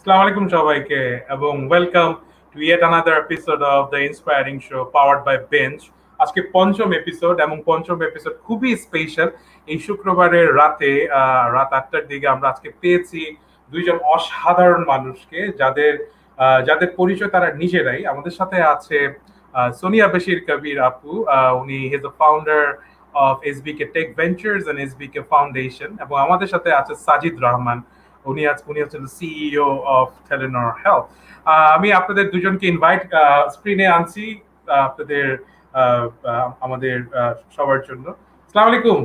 Assalamu alaikum সবাইকে এবং welcome to yet another episode of the inspiring show powered by Binge. আজকে পঞ্চম episode এবং পঞ্চম এপিসোড খুবই স্পেশাল। এই শুক্রবারের রাতে রাত 8টার দিকে আমরা আজকে পেয়েছি দুইজন অসাধারণ মানুষকে যাদের পরিচয় তারা নিজেরাই। আমাদের সাথে আছে সোনিয়া বাশির কবির আপু। উনি his a founder of SBK Tech Ventures and SBK Foundation এবং আমাদের সাথে আছে সাজিদ রহমান। উনি হচ্ছেন সিইও অফ টেলিনর হেলথ। আমি আপনাদের দুজনকে ইনভাইট স্ক্রিনে আনছি আপনাদের আমাদের সবার জন্য। আসসালামু আলাইকুম।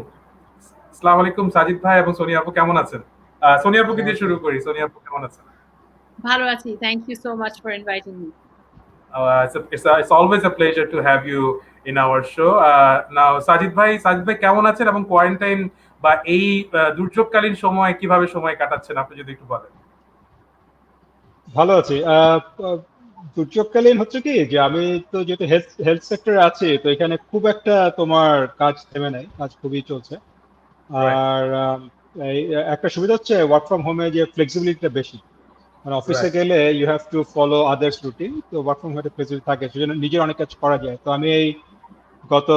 আসসালামু আলাইকুম সাজিদ ভাই এবং সোনিয়া আপু, কেমন আছেন? সোনিয়া আপুকে দিয়ে শুরু করি। সোনিয়া আপু কেমন আছেন? ভালো আছি, thank you so much for inviting me. It's always a pleasure to have you in our show. Now Sajid ভাই কেমন আছেন এবং কোয়ারেন্টাইন বা এই দুর্যোগকালীন সময় কিভাবে সময় কাটাচ্ছেন আপনি যদি একটু বলেন। ভালো আছি। দুর্যোগকালীন হচ্ছে কি যে আমি তো যেহেতু হেলথ সেক্টরে আছি, তো এখানে খুব একটা তোমার কাজ থেমে নাই, কাজ খুবই চলছে। আর একটা সুবিধা হচ্ছে ওয়ার্ক ফ্রম হোমে যে ফ্লেক্সিবিলিটিটা বেশি, মানে অফিসে গেলে you have to follow others routine, তো ওয়ার্ক ফ্রম হোমে ফ্লেক্সিবিলিটি থাকে, সেজন্য নিজের অনেক কাজ করা যায়। তো আমি এই গত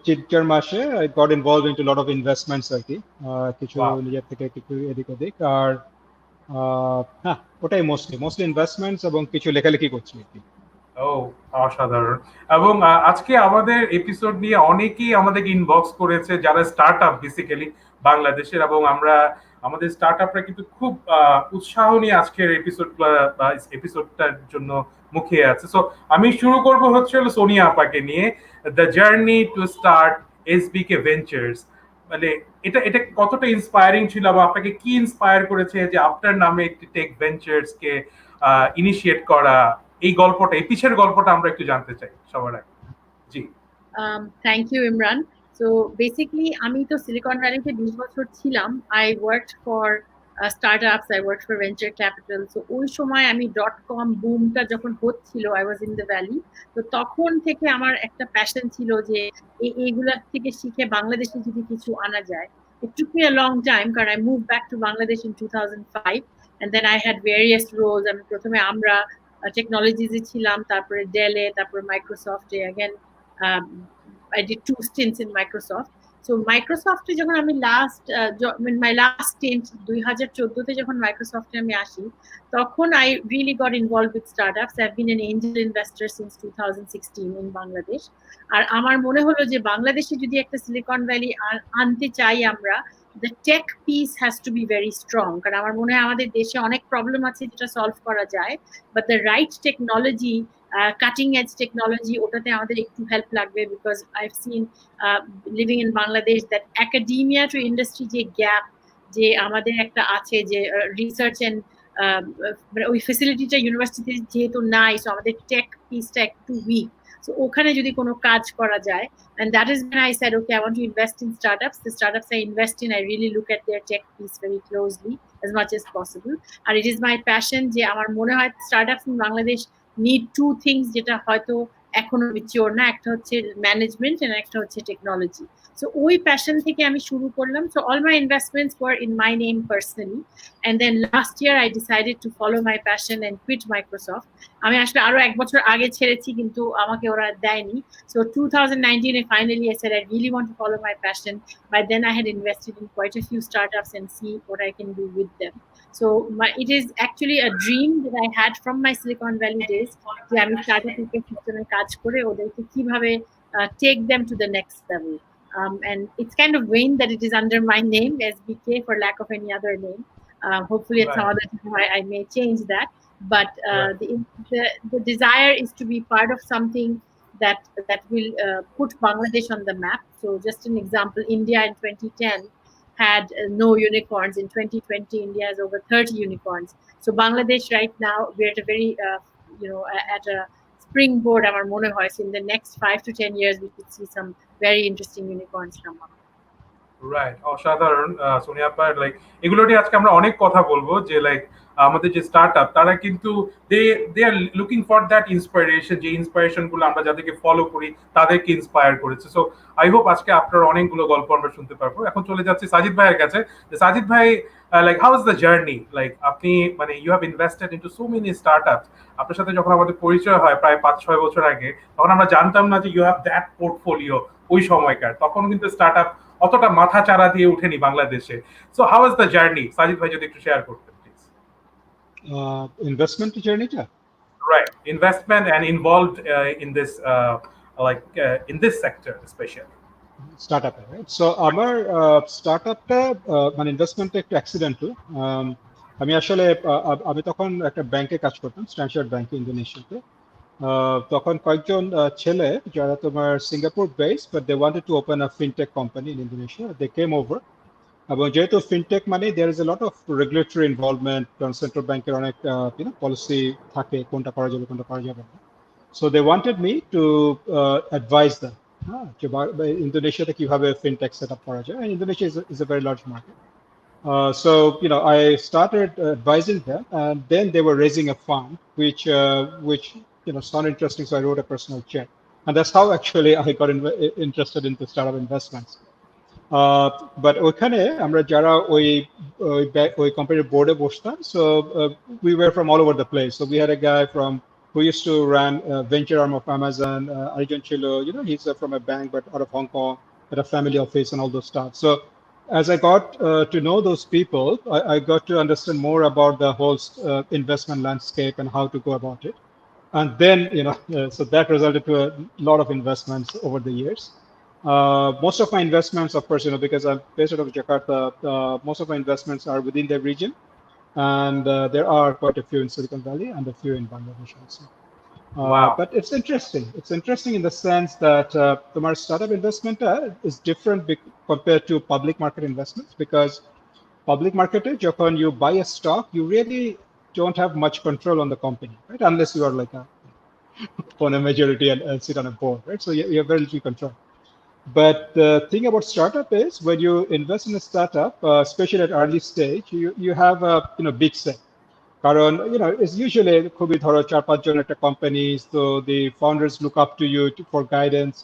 3-4 মাসে I got involve into lot of investments আর কি, কিছু নিজের থেকে কিছু এদিক ওদিক। আর হ্যাঁ, ওটাই মোস্টলি ইনভেস্টমেন্টস এবং কিছু লেখালেখি করছি আর কি। ও অসাধারণ। এবং আজকে আমাদের এপিসোড নিয়ে অনেকেই আমাদেরকে ইনবক্স করেছে যারা স্টার্টআপ বেসিক্যালি বাংলাদেশের, এবং আমাদের স্টার্টআপরা কিন্তু খুব উৎসাহ নিয়ে আজকের এপিসোডটার জন্য মুখিয়ে আছে। সো আমি শুরু করব হচ্ছে সোনিয়া আপাকে নিয়ে, the journey to start এসবিকে ventures. মানে এটা কতটা ইন্সপায়ারিং ছিল বা আপনাকে কি ইন্সপায়ার করেছে যে আপনার নামে একটি টেক ভেঞ্চার্স কে ইনিশিয়েট করা? এই গল্পটা, এই পিছের গল্পটা আমরা একটু জানতে চাই সবার আগে। জি, thank you Imran. So basically আমি তো সিলিকন ভ্যালিতে 20 বছর ছিলাম। I worked for startups, I worked for venture capital. So ওই সময় আমি .com বুমটা যখন হচ্ছিল, I was in the valley. তো তখন থেকে আমার একটা প্যাশন ছিল যে এইগুলা থেকে শিখে বাংলাদেশে যদি কিছু আনা যায়। It took me a long time কারণ I moved back to Bangladesh in 2005 and then I had various roles. আমি প্রথমে আমরা টেকনোলজিজে ছিলাম, তারপরে ডেলে, তারপরে মাইক্রোসফটে। Again I did 2 stints in Microsoft. So মাইক্রোসফটে যখন আমি my last stint 2014 তে যখন মাইক্রোসফটে আমি আসি, তখন I really got involved with startups. I've been an angel investor since 2016 in Bangladesh. আর আমার মনে হলো যে বাংলাদেশে যদি একটা সিলিকন ভ্যালি আনতে চাই আমরা, the tech piece has to be very strong. কারণ আমার মনে হয় আমাদের দেশে অনেক প্রবলেম আছে যেটা সলভ করা যায়, but the right technology, cutting edge technology, ওটাতে আমাদের একটু হেল্প লাগবে। Because I've seen living in Bangladesh that academia to industry যে গ্যাপ যে আমাদের একটা আছে, যে রিসার্চ এন্ড ওই ফেসিলিটিটা ইউনিভার্সিটিতে যেহেতু নাই, সো আমাদের টেক পিসটা একটু উইক। So ওখানে যদি কোনো কাজ করা যায়, and that is when I said, okay, I want to invest in startups. The startups I invest in, I really look at their tech piece very closely as much as possible. And it is my passion যে আমার মনে হয় startups in Bangladesh need 2 things যেটা হয়তো এখনো mature না, একটা হচ্ছে ম্যানেজমেন্ট and একটা হচ্ছে টেকনোলজি। So ওই প্যাশন থেকে আমি শুরু করলাম। So all my investments were in my name personally, and then last year I decided to follow my passion and quit Microsoft. আমি আসলে আরো 1 বছর আগে ছেড়েছি, কিন্তু আমাকে ওরা দেয়নি। So 2019 finally I said I really want to follow my passion. By then I had invested in quite a few startups and see what I can do with them. So it is actually a dream that I had from my Silicon Valley days যে আমি startup ইকোসিস্টেমে কাজ করে ওদেরকে কিভাবে take them to the next level. And it's kind of vain that it is under my name, SBK, for lack of any other name. Hopefully at some other time I may change that. But the desire is to be part of something that will put Bangladesh on the map. So just an example, India in 2010 had no unicorns. In 2020, India has over 30 unicorns. So Bangladesh right now, we're at a very, at a springboard. আমার মনে হয় in the next 5 to 10 years we could see some very interesting unicorns come up. Right, অসাধারণ সোনিয়া আপা। Like এগুলো নিয়ে আজকে আমরা অনেক কথা বলবো, যে লাইক আমাদের যে স্টার্টআপ তারা কিন্তু they they are looking for that inspiration, যে ইন্সপিরেশন গুলো আমরা যাদেরকে ফলো করি তাদেরকে ইন্সপায়ার করেছে। সো আই হোপ আজকে আপনার অনেকগুলো গল্প আমরা শুনতে পারবো। এখন চলে যাচ্ছি সাজিদ ভাইয়ের কাছে। যে সাজিদ ভাই, like how is the journey, like আপনি মানে you have invested into so many startups. আপনার সাথে যখন আমাদের পরিচয় হয় প্রায় 5-6 বছর আগে, তখন আমরা জানতাম না যে ইউ হ্যাভ দ্যাট পোর্টফোলিও। ওই সময়কার তখন কিন্তু স্টার্টআপ অতটা মাথা চারা দিয়ে উঠেনি বাংলাদেশে। So how is the journey, Sajid ভাই যদি একটু শেয়ার করতেন প্লিজ। ইনভেস্টমেন্ট জার্নিটা, right, investment and involved in this, like in this sector specially. স্টার্টআপে, রাইট? সো আমার স্টার্টআপটা মানে ইনভেস্টমেন্টটা একটু অ্যাক্সিডেন্টাল। আমি আসলে আমি তখন একটা ব্যাংকে কাজ করতাম, স্ট্যানশার্ড ব্যাংক ইন্দোনেশিয়াতে। তখন কয়েকজন ছেলে যারা তোমার Singapore base, but they wanted to open a fintech company in Indonesia. They came over, এবং যেহেতু ফিনটেক মানে there is a lot of regulatory involvement, কারণ সেন্ট্রাল ব্যাংকের অনেক পলিসি থাকে কোনটা করা যাবে কোনটা করা যাবে না। So they wanted me to advise them, হ্যাঁ, যে ইন্দোনেশিয়াতে কিভাবে ফিনটেক সেট আপ করা যায়। Indonesia is a very large market. So I started advising them, and then they were raising a fund, which sounded interesting. So I wrote a personal check, and that's how actually I got interested into startup investments. But ওখানে আমরা যারা ওই কোম্পানির বোর্ডে বসতাম, so we were from all over the place. So we had a guy from who used to run venture arm of Amazon, Arjun Chilo, he's from a bank but out of Hong Kong, at a family office and all those stuff. So as I got to know those people, I got to understand more about the whole investment landscape and how to go about it. And then, so that resulted to a lot of investments over the years. Most of my investments, of course, because I'm based out of Jakarta, most of my investments are within the region. And there are quite a few in Silicon Valley and a few in Bangladesh also. Wow. But it's interesting. It's interesting in the sense that our startup investment is different compared to public market investments, because public market, when you buy a stock, you really don't have much control on the company, right? Unless you are like on a majority and sit on a board, right? So you have very little control. But the thing about startup is when you invest in a startup, especially at early stage, you have a big say. কারণ it's usually খুবই ধরো 4-5 জন একটা company, so the founders look up to you for guidance.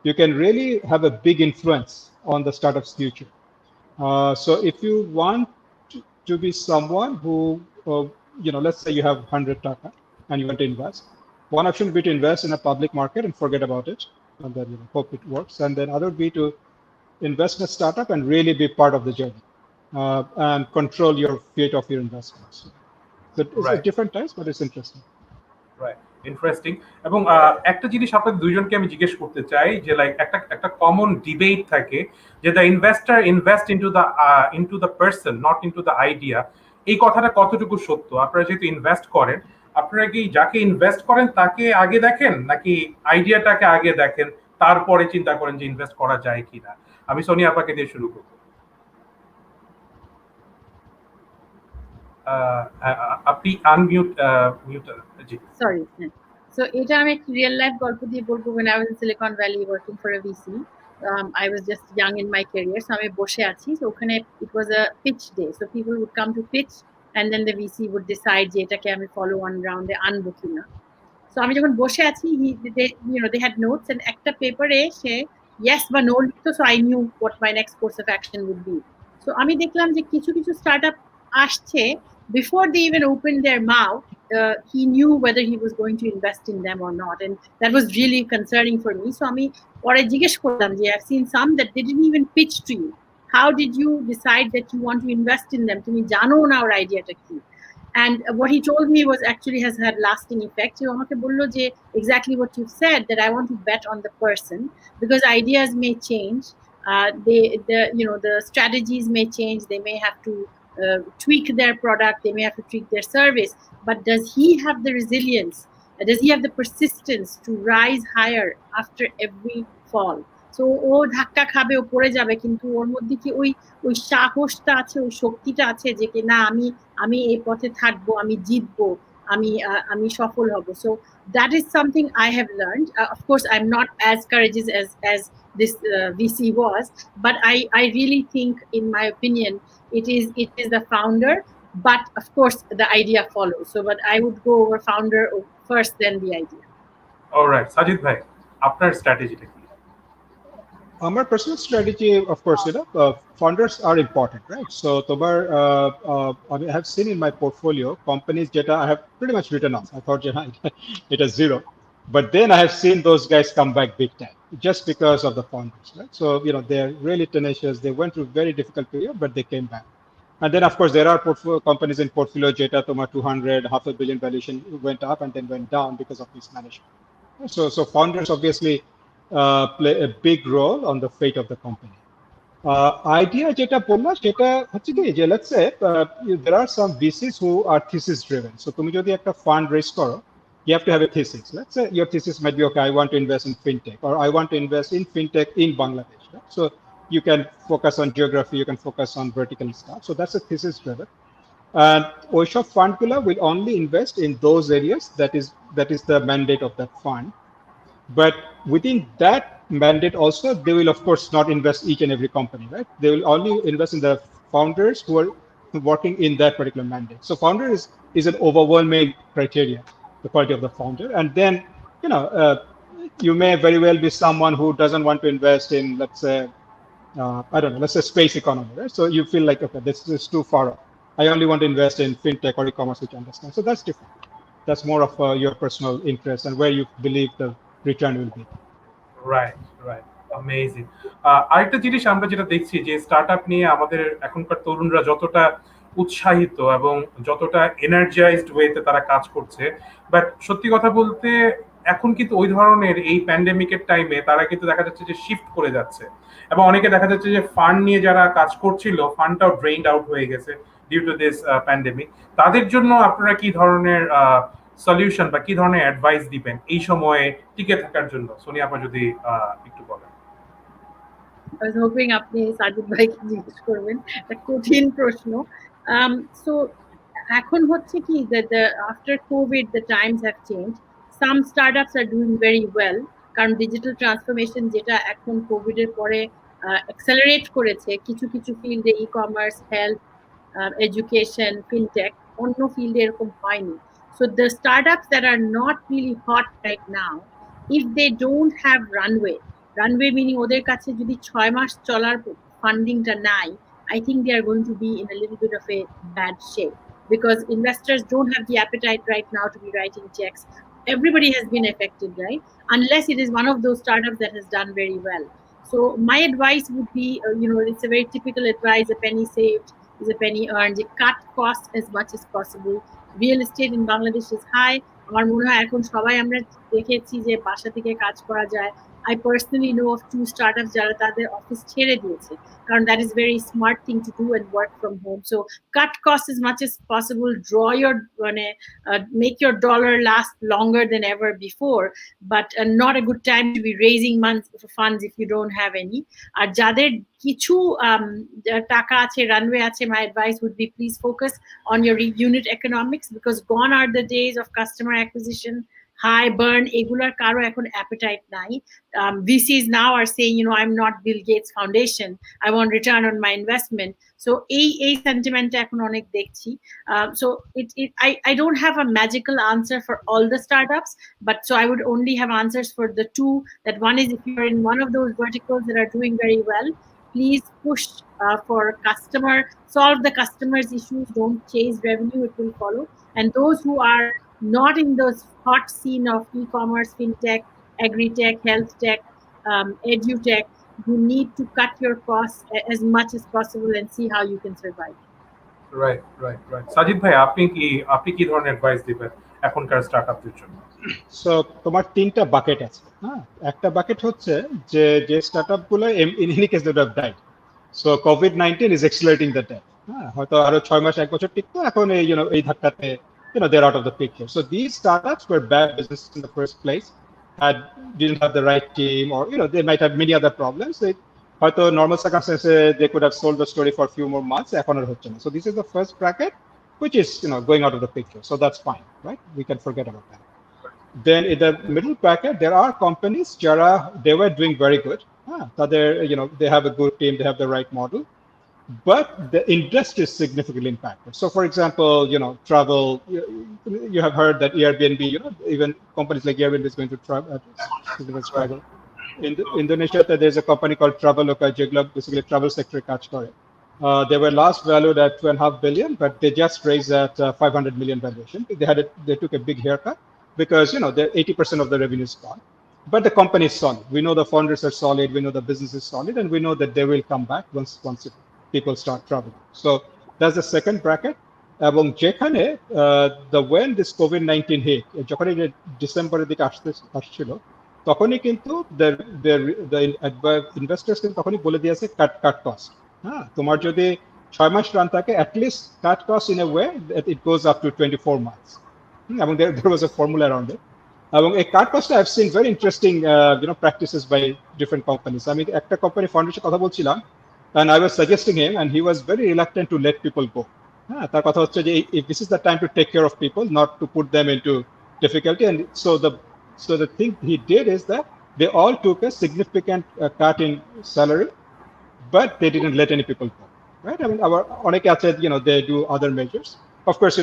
You can really have a big influence on the startup's future. So if you want to be someone who, let's say you have 100 taka and you want to invest, one option would be to invest in a public market and forget about it, and then hope it works. And then other would be to invest in a startup and really be part of the journey and control your fate of your investments. So it's different types, but it's interesting. Right, interesting. এবং একটা জিনিস আপনাদের দুইজনকে আমি জিজ্ঞেস করতে চাই, যে লাইক একটা কমন ডিবেট থাকে যে the investor invest into the person, not into the idea. এই কথাটা কতটুকু সত্য? আপনারা যেহেতু ইনভেস্ট করেন, আপনারা কি যাকে ইনভেস্ট করেন তাকে আগে দেখেন, নাকি আইডিয়াটাকে আগে দেখেন তারপরে চিন্তা করেন যে ইনভেস্ট করা যায় কিনা? আমি সোনিয়া আপাকে দিয়ে শুরু করব। আপনি আনমিউট, জি সরি। সো এটা আমি একটা রিয়েল লাইফ গল্প দিয়ে বলবো। when I was in Silicon Valley working for a VC, I was just young in my career, so আমি বসে আছি। So ওখানে it was a pitch day, so people would come to pitch and then the VC would decide যে এটাকে আমি follow on round এ আনবো কিনা। So আমি যখন বসে আছি, they had notes and একটা পেপারে সে yes বা no লিখতো, so I knew what my next course of action would be. So আমি দেখলাম যে কিছু স্টার্টআপ আসছে, before they even opened their mouth, he knew whether he was going to invest in them or not, and that was really concerning for me. So আমি পরে জিজ্ঞেস করলাম যে I've seen some that they didn't even pitch to you. How did you decide that you want to invest in them? তুমি জানো না ওর আইডিয়াটা কি? And what he told me was actually has had lasting effect. So আমাকে বললো যে exactly what you've said, that I want to bet on the person, because ideas may change, the strategies may change, they may have to tweak their product, they may have to tweak their service, but does he have the resilience, does he have the persistence to rise higher after every fall? So ও ধাক্কা খাবে, ও পড়ে যাবে, কিন্তু ওর মধ্যে কি ওই সাহসটা আছে, ওই শক্তিটা আছে যে কি না, আমি এই পথে থাকবো, আমি জিতবো, আমি সফল হব. So that is something I have learned. Of course I'm not as courageous as this VC was. But I really think, in my opinion, it is the founder, but of course the idea follows. So, but I would go over founder first, then the idea. Alright, Sajid ভাই, আপনার স্ট্র্যাটেজিটা কি? Our personal strategy, of course, founders are important, right? So, Tobar, I have seen in my portfolio companies that I have pretty much written off. I thought it is zero, but then I have seen those guys come back big time just because of the founders, right? So, they're really tenacious. They went through very difficult period, but they came back. And then, of course, there are companies in portfolio Jeta Toma 200, $500 million valuation went up and then went down because of mismanagement. So founders obviously play a big role on the fate of the company. Idea Jeta Polla, Jeta, let's say there are some VCs who are thesis driven. So তুমি যদি একটা fund raise করো, you have to have a thesis. Let's say your thesis might be, okay, I want to invest in fintech, or I want to invest in fintech in Bangladesh. Right? So you can focus on geography, you can focus on vertical stuff. So that's a thesis driven. And OISHA fund will only invest in those areas that is the mandate of that fund. But within that mandate also, they will of course not invest each and every company, right? They will only invest in the founders who are working in that particular mandate. So founder is an overwhelming criteria, the quality of the founder. And then, you may very well be someone who doesn't want to invest in, let's say, I don't know, let's say space economy, right? So you feel like, okay, this is too far off. I only want to invest in fintech or e-commerce, which I understand. So that's different. That's more of your personal interest and where you believe the return will be. Right, amazing. আরেকটা জিনিস আমরা যেটা দেখছি যে startup নিয়ে আমাদের এখনকার তরুণরা যতটা উৎসাহিত এবং যতটা এনার্জাইজড ওয়েতে তারা কাজ করছে, বাট সত্যি কথা বলতে এখন কিন্তু ওই ধরনের এই প্যান্ডেমিকের টাইমে তারা কিন্তু দেখা যাচ্ছে যে শিফট করে যাচ্ছে, এবং অনেকে দেখা যাচ্ছে যে ফান্ড নিয়ে যারা কাজ করছিল ফান্ডটাও ড্রেইনড আউট হয়ে গেছে ডিউ টু দিস প্যান্ডেমিক। তাদের জন্য আপনারা কি ধরনের সলিউশন বা কি ধরনের অ্যাডভাইস দিবেন এই সময়ে টিকে থাকার জন্য? সোনিয়া আপা যদি একটু বলেন। I was hoping আপনি সাজিদ ভাইকে জিজ্ঞেস করবেন, একটা কঠিন প্রশ্ন। So এখন হচ্ছে কি, that after COVID the times have changed. Some startups are doing very well, কারণ ডিজিটাল ট্রান্সফরমেশন যেটা এখন কোভিড এর পরে অ্যাক্সেলারেট করেছে কিছু কিছু ফিল্ডে, ই-কমার্স, হেলথ, এডুকেশন, ফিনটেক, অন্য ফিল্ডে এরকম হয়নি। So the startups that are not really hot right now, if they don't have runway meaning ওদের কাছে যদি 6 মাস চলার ফান্ডিংটা নাই, I think they are going to be in a little bit of a bad shape, because investors don't have the appetite right now to be writing checks. Everybody has been affected, right? Unless it is one of those startups that has done very well. So my advice would be, it's a very typical advice, a penny saved is a penny earned. You cut costs as much as possible. Real estate in Bangladesh is high. আমার মনে হয় এখন সবাই আমরা দেখেছি যে বাসা থেকে কাজ করা যায়। I personally know of 2 startups যারা তাদের অফিস ছেড়ে দিয়েছে, কারণ that is very smart thing to do and work from home. So cut costs as much as possible, draw your make your dollar last longer than ever before, but not a good time to be raising funds if you don't have any. আর যাদের কিছু টাকা আছে, runway আছে, my advice would be please focus on your unit economics, because gone are the days of customer acquisition, high burn, এগুলার কারো এখন appetite নাই। VCs now are saying, I'm not Bill Gates Foundation, I want return on my investment. So এই সেন্টিমেন্টটা এখন অনেক দেখছি। So I don't have a magical answer for all the startups, but so I would only have answers for the 2. That one is, if you're in one of those verticals that are doing very well, please push for solve the customer's issues, don't chase revenue, it will follow. And those who are not in those hot scene of e-commerce, fintech, agri-tech, health tech, edu-tech, you need to cut your costs as much as possible and see how you can survive. Right. Sajid ভাই, আপনি কি ধরনের advice দিবেন এখনকার স্টার্টআপদের জন্য? So তোমার 3টা bucket আছে। একটা বাকেট হচ্ছে যে স্টার্টআপ গুলো in any case they have died. So COVID-19 is accelerating the death. হয়তো আরো 6 মাস 1 বছর টিকতো, এখন এই ধাক্কাতে they're out of the picture. So these startups were bad businesses in the first place, didn't have the right team, or they might have many other problems. Hয়তো normal circumstances they could have sold the story for a few more months, এখন আর হচ্ছে না। So this is the first bracket, which is going out of the picture. So that's fine, right? We can forget about that. Then in the middle bracket, there are companies, they were doing very good, তাদের they have a good team, they have the right model, but the industry is significantly impacted. So for example, travel, you have heard that Airbnb, even companies like Airbnb is going to struggle. In Indonesia, there's a company called Traveloka, যেগুলো basically travel sector কাজ করে. They were last valued at 2.5 billion, but they just raised at 500 million valuation. They took a big haircut because 80% of the revenue is gone. But the company is solid. We know the founders are solid. We know the business is solid, and we know that they will come back once people start traveling. So that's the second bracket. এবং যেখানে when this COVID-19 hit, যখন এই ডিসেম্বরের দিকে আসছিল, তখনই কিন্তু the investors কিন্তু তখনই বলে দিয়েছে cut cost. তোমার যদি 6 মাস রান থাকে, at least cut cost in a way that it goes up to 24 months. এবং there was a formula around it. এবং এই কাট cost I've seen very interesting practices by different companies. আমি একটা company ফাউন্ডারের কথা বলছিলাম, and I was suggesting him, and he was very reluctant to let people go. তার কথা হচ্ছে যে if this is the time to take care of people, not to put them into difficulty. And so the thing he did is that they all took a significant cut in salary, but they didn't let any people go, right? I mean, অনেকে আছে, they do other measures. Of course,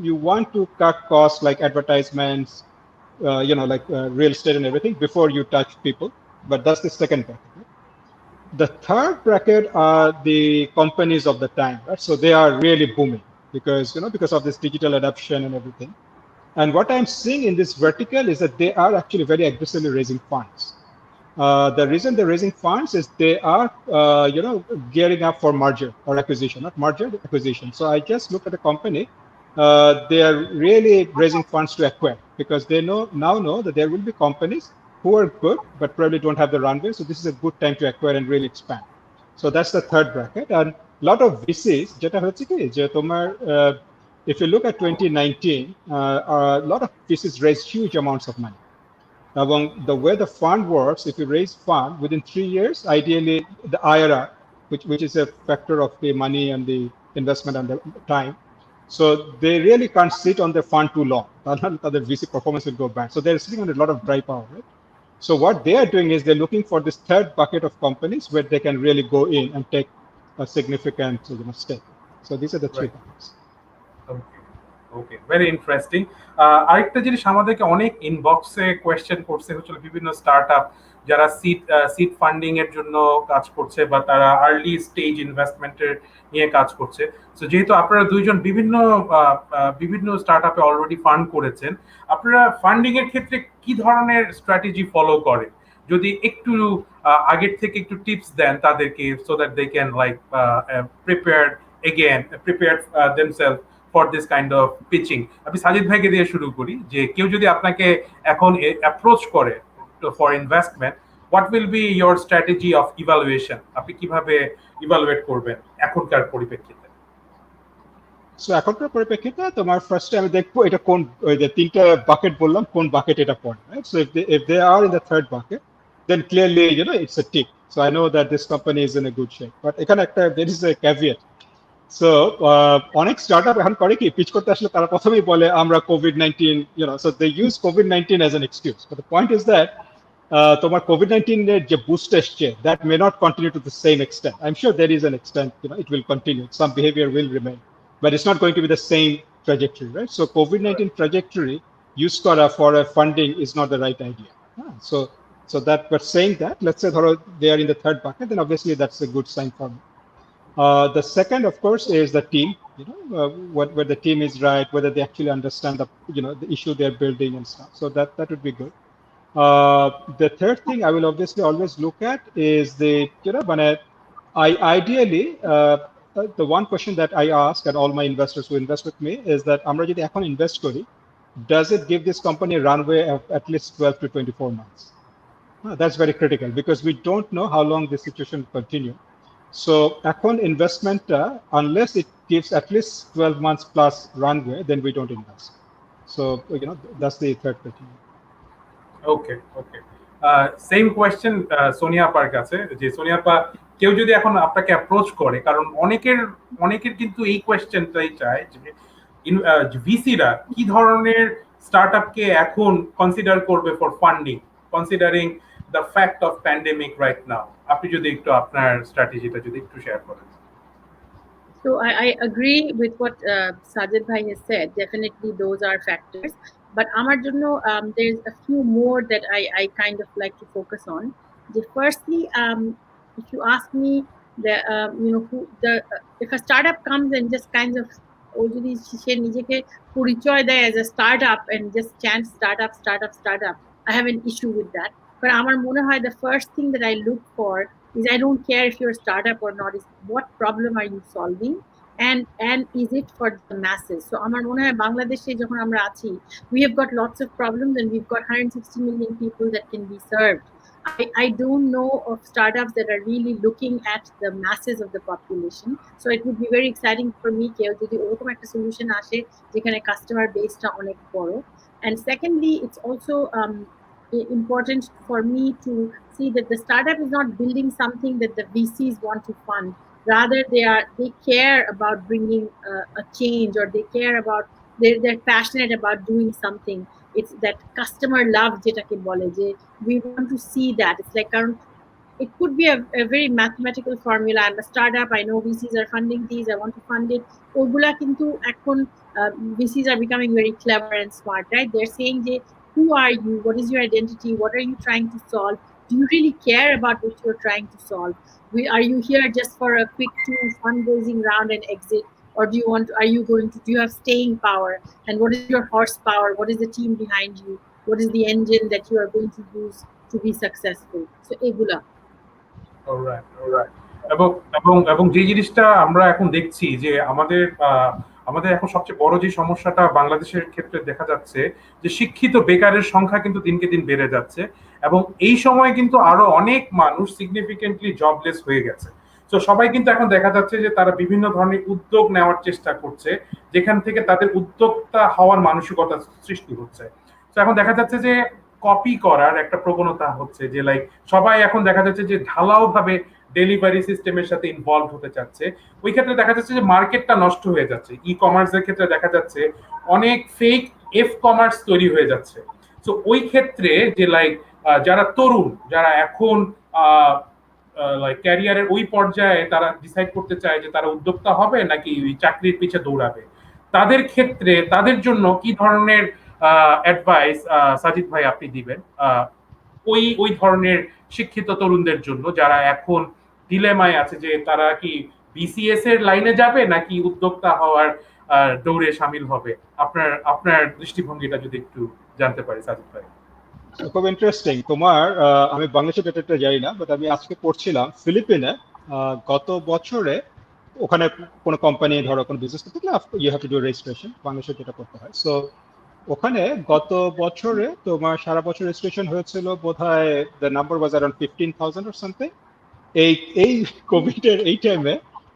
you want to cut costs like advertisements, like real estate and everything before you touch people, but that's the second bracket. Right? The third bracket are the companies of the time, right? So they are really booming because of this digital adoption and everything. And what I'm seeing in this vertical is that they are actually very aggressively raising funds. The reason they're raising funds is they are, gearing up for merger or acquisition, not merger, acquisition. So I just looked at a company. They are really raising funds to acquire because they now know that there will be companies who are good but probably don't have the runway. So this is a good time to acquire and really expand. So that's the third bracket. And a lot of VCs, যেটা হচ্ছে কি যে তোমার if you look at 2019, a lot of VCs raised huge amounts of money. The way the fund works, if you raise fund within 3 years, ideally the IRR, which is a factor of the money and the investment and the time, so they really can't sit on their fund too long. Their VC performance will go bad. So they're sitting on a lot of dry power, right? So what they are doing is they're looking for this third bucket of companies where they can really go in and take a significant stake. So these are the three buckets. Okay, very interesting. আরেকটা জিনিস আমাদেরকে অনেক ইনবক্সে question করছে হচ্ছে বিভিন্ন startup যারা seed funding এর জন্য কাজ করছে বা তারা আর্লি স্টেজ ইনভেস্টমেন্টের নিয়ে কাজ করছে। সো যেহেতু আপনারা দুইজন বিভিন্ন স্টার্টআপে অলরেডি ফান্ড করেছেন, আপনারা ফান্ডিং এর ক্ষেত্রে কি ধরনের স্ট্র্যাটেজি ফলো করেন? যদি একটু আগের থেকে একটু টিপস দেন তাদেরকে, so that they can like prepare themselves for this kind of pitching. আমি সাজিদ ভাইকে দিয়ে শুরু করি যে কেউ যদি আপনাকে এখন অ্যাপ্রোচ করে for investment, what will be your strategy of evaluation? আপনি কিভাবে ইভালুয়েট করবেন এখনকার পরিপ্রেক্ষিতে? সো এখনকার পরিপ্রেক্ষিতে তোমার ফার্স্টে আমি দেখবো এটা কোন ওই যে তিনটা বাকেট বললাম, কোন বাকেট এটা পড়ে, right? So if they are in the third bucket, then clearly it's a tick. So I know that this company is in a good shape. But এখানে একটা there is a caveat. So অনেক startup এখন করে কি, pitch করতে আসলে তারা প্রথমেই বলে আমরা COVID-19, so they use COVID-19 as an excuse. But the point is that তোমার COVID-19 এর যে বুস্ট এসছে, that may not continue to the same extent. I'm sure there is an extent, it will continue. Some behavior will remain, but it's not going to be the same trajectory, right? So COVID-19 trajectory use করা for a funding is not the right idea. So that, but saying that, let's say they are in the third bucket, then obviously that's a good sign for me. The second, of course, is the team. Whether the team is right, whether they actually understand the issue they're building and stuff. So that would be good. The third thing I will obviously always look at is when I ideally the one question that I ask at all my investors who invest with me is that আমরা যদি এখন invest করি, does it give this company a runway of at least 12 to 24 months? That's very critical because we don't know how long this situation will continue. So এখন investment, unless it gives at least 12 months plus runway, then we don't invest. So that's the third criteria. Okay, same question Sonia আপার কাছে, যে সোনিয়া আপা, কেউ যদি এখন আপনাকে approach করে, কারণ অনেকের কিন্তু এই কোয়েশ্চেনটাই চায় যে ভিসিরা কি ধরনের স্টার্টআপকে এখন কনসিডার করবে for funding, considering the fact of pandemic right now? আপনি যদি একটু আপনার স্ট্র্যাটেজিটা যদি একটু শেয়ার করেন। So I agree with what Sajid Bhai has said. Definitely, those are factors. But Amar Junno, there's a few more that I kind of like to focus on. Firstly, if you ask me, if a startup comes and just kind of সে নিজেকে পরিচয় দেয় as a startup and just chant startup, I have an issue with that. But আমার মনে হয় the first thing that I look for is I don't care if you're a startup or not, is what problem are you solving and is it for the masses. So আমার মনে হয় বাংলাদেশে যখন আমরা আছি, we have got lots of problems and we've got 160 million people that can be served. I don't know of startups that are really looking at the masses of the population. So it would be very exciting for me কেউ যদি ওরকম একটা solution আসে যেখানে customer base টা অনেক বড়. And secondly, it's also important for me to see that the startup is not building something that the VCs want to fund. Rather, they care about bringing a change, or they care about, they're passionate about doing something. It's that customer love যেটাকে বলে যে we want to see that. It's like it could be a very mathematical formula. I'm a startup, I know VCs are funding these, I want to fund it. ওগুলা কিন্তু এখন VCs are becoming very clever and smart, right? They're saying যে who are you, what is your identity, what are you trying to solve, do you really care about what you're trying to solve? Are you here just for a quick fundraising round and exit, or do you have staying power, and what is your horsepower, what is the team behind you, what is the engine that you are going to use to be successful? So egula. Alright. এবং এবং এবং যে জিনিসটা আমরা এখন দেখছি যে আমাদের এখন সবচেয়ে বড় যে সমস্যাটা বাংলাদেশের ক্ষেত্রে দেখা যাচ্ছে যে শিক্ষিত বেকারের সংখ্যা কিন্তু দিনকে দিন বেড়ে যাচ্ছে, এবং এই সময় কিন্তু আরো অনেক মানুষ সিগনিফিকেন্টলি জবলেস হয়ে গেছে। তো সবাই কিন্তু এখন দেখা যাচ্ছে যে তারা বিভিন্ন ধরনের উদ্যোগ নেওয়ার চেষ্টা করছে, যেখান থেকে তাদের উদ্যোক্তা হওয়ার মানসিকতা সৃষ্টি হচ্ছে। তো এখন দেখা যাচ্ছে যে কপি করার একটা প্রবণতা হচ্ছে, যে লাইক সবাই এখন দেখা যাচ্ছে যে ঢালাও ভাবে ডেলিভারি সিস্টেমের সাথে ইনভলভ হতে চাচ্ছে। ওই ক্ষেত্রে দেখা যাচ্ছে যে মার্কেটটা নষ্ট হয়ে যাচ্ছে। ই কমার্সের ক্ষেত্রে দেখা যাচ্ছে অনেক ফেক এফ কমার্স তৈরি হয়ে যাচ্ছে। তো ওই ক্ষেত্রে যে লাইক যারা তরুণ, যারা এখন লাইক ক্যারিয়ারের ওই পর্যায়ে তারা ডিসাইড করতে চায় যে তারা উদ্যোক্তা হবে নাকি চাকরির পিছে দৌড়াবে, তাদের ক্ষেত্রে তাদের জন্য কি ধরনের অ্যাডভাইস সাজিদ ভাই আপনি দিবেন ওই ধরনের শিক্ষিত তরুণদের জন্য যারা এখন ডিলেমায় আছে যে তারা কি বিসিএস এর লাইনে যাবে নাকি উদ্যোক্তা হওয়ার দৌড়ে শামিল হবে? আপনার দৃষ্টিভঙ্গিটা যদি একটু জানতে পারি সাজিদ ভাই। খুব ইন্টারেস্টিং। তোমার আমি বাংলাদেশের ডেটাটা জানি না, বাট আমি আজকে পড়ছিলাম ফিলিপিনে গত বছরে ওখানে কোনো কোম্পানি ধরো কোনো বিজনেস করতে গেলে you have to do registration, বাংলাদেশে যেটা করতে হয়। সো ওখানে গত বছরে তোমার সারা বছর রেজিস্ট্রেশন হয়েছিল বোধহয় the number was around 15,000 or something. এই কোভিড এর এই টাইমে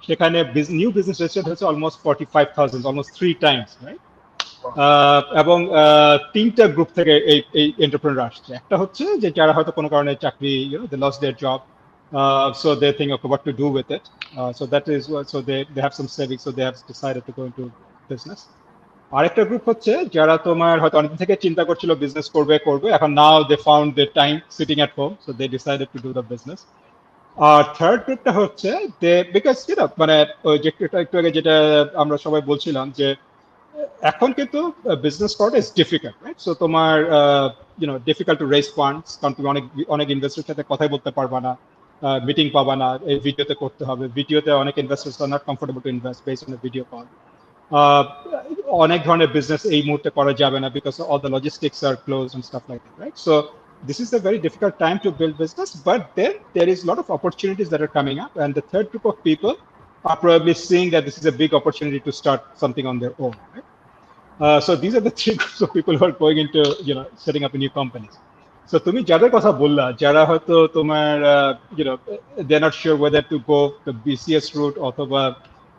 সেখানে নিউ বিজনেস রেজিস্ট্রেশন হয়েছে অলমোস্ট 45,000, অলমোস্ট 3 টাইমস, রাইট? এবং তিনটা গ্রুপ থেকে এই এন্টারপ্রেনার আসছে। একটা হচ্ছে যে যারা হয়তো কোনো কারণে চাকরি they lost their job, so they think okay what to do with it, so that is so they have some savings, so they have decided to go into business. আরেকটা গ্রুপ হচ্ছে যারা তোমার হয়তো অনেকদিন থেকে চিন্তা করছিল বিজনেস করবে এখন now they found the time sitting at home, so they decided to do the business. আর থার্ড গ্রুপটা হচ্ছে বিকজ মানে একটু আগে যেটা আমরা সবাই বলছিলাম যে এখন কিন্তু বিজনেস করাটা ইজ ডিফিকাল্ট, রাইট? সো তোমার ডিফিকাল্ট টু রেজ ফান্ডস, কারণ তুমি অনেক ইনভেস্টরের সাথে কথাই বলতে পারবা না, মিটিং পাবা না, এই ভিডিওতে করতে হবে। ভিডিওতে অনেক investors are not comfortable to invest based on video call. অনেক ধরনের বিজনেস এই মুহূর্তে করা যাবে না because all the logistics are close and stuff like that, right? So this is a very difficult time to build business, but then there is a lot of opportunities that are coming up, and the third group of people are probably seeing that this is a big opportunity to start something on their own, right? So these are the three groups of people who are going into setting up new companies. So তুমি যাদের কথা বললা যারা হয়তো তোমার they're not sure whether to go the BCS route অথবা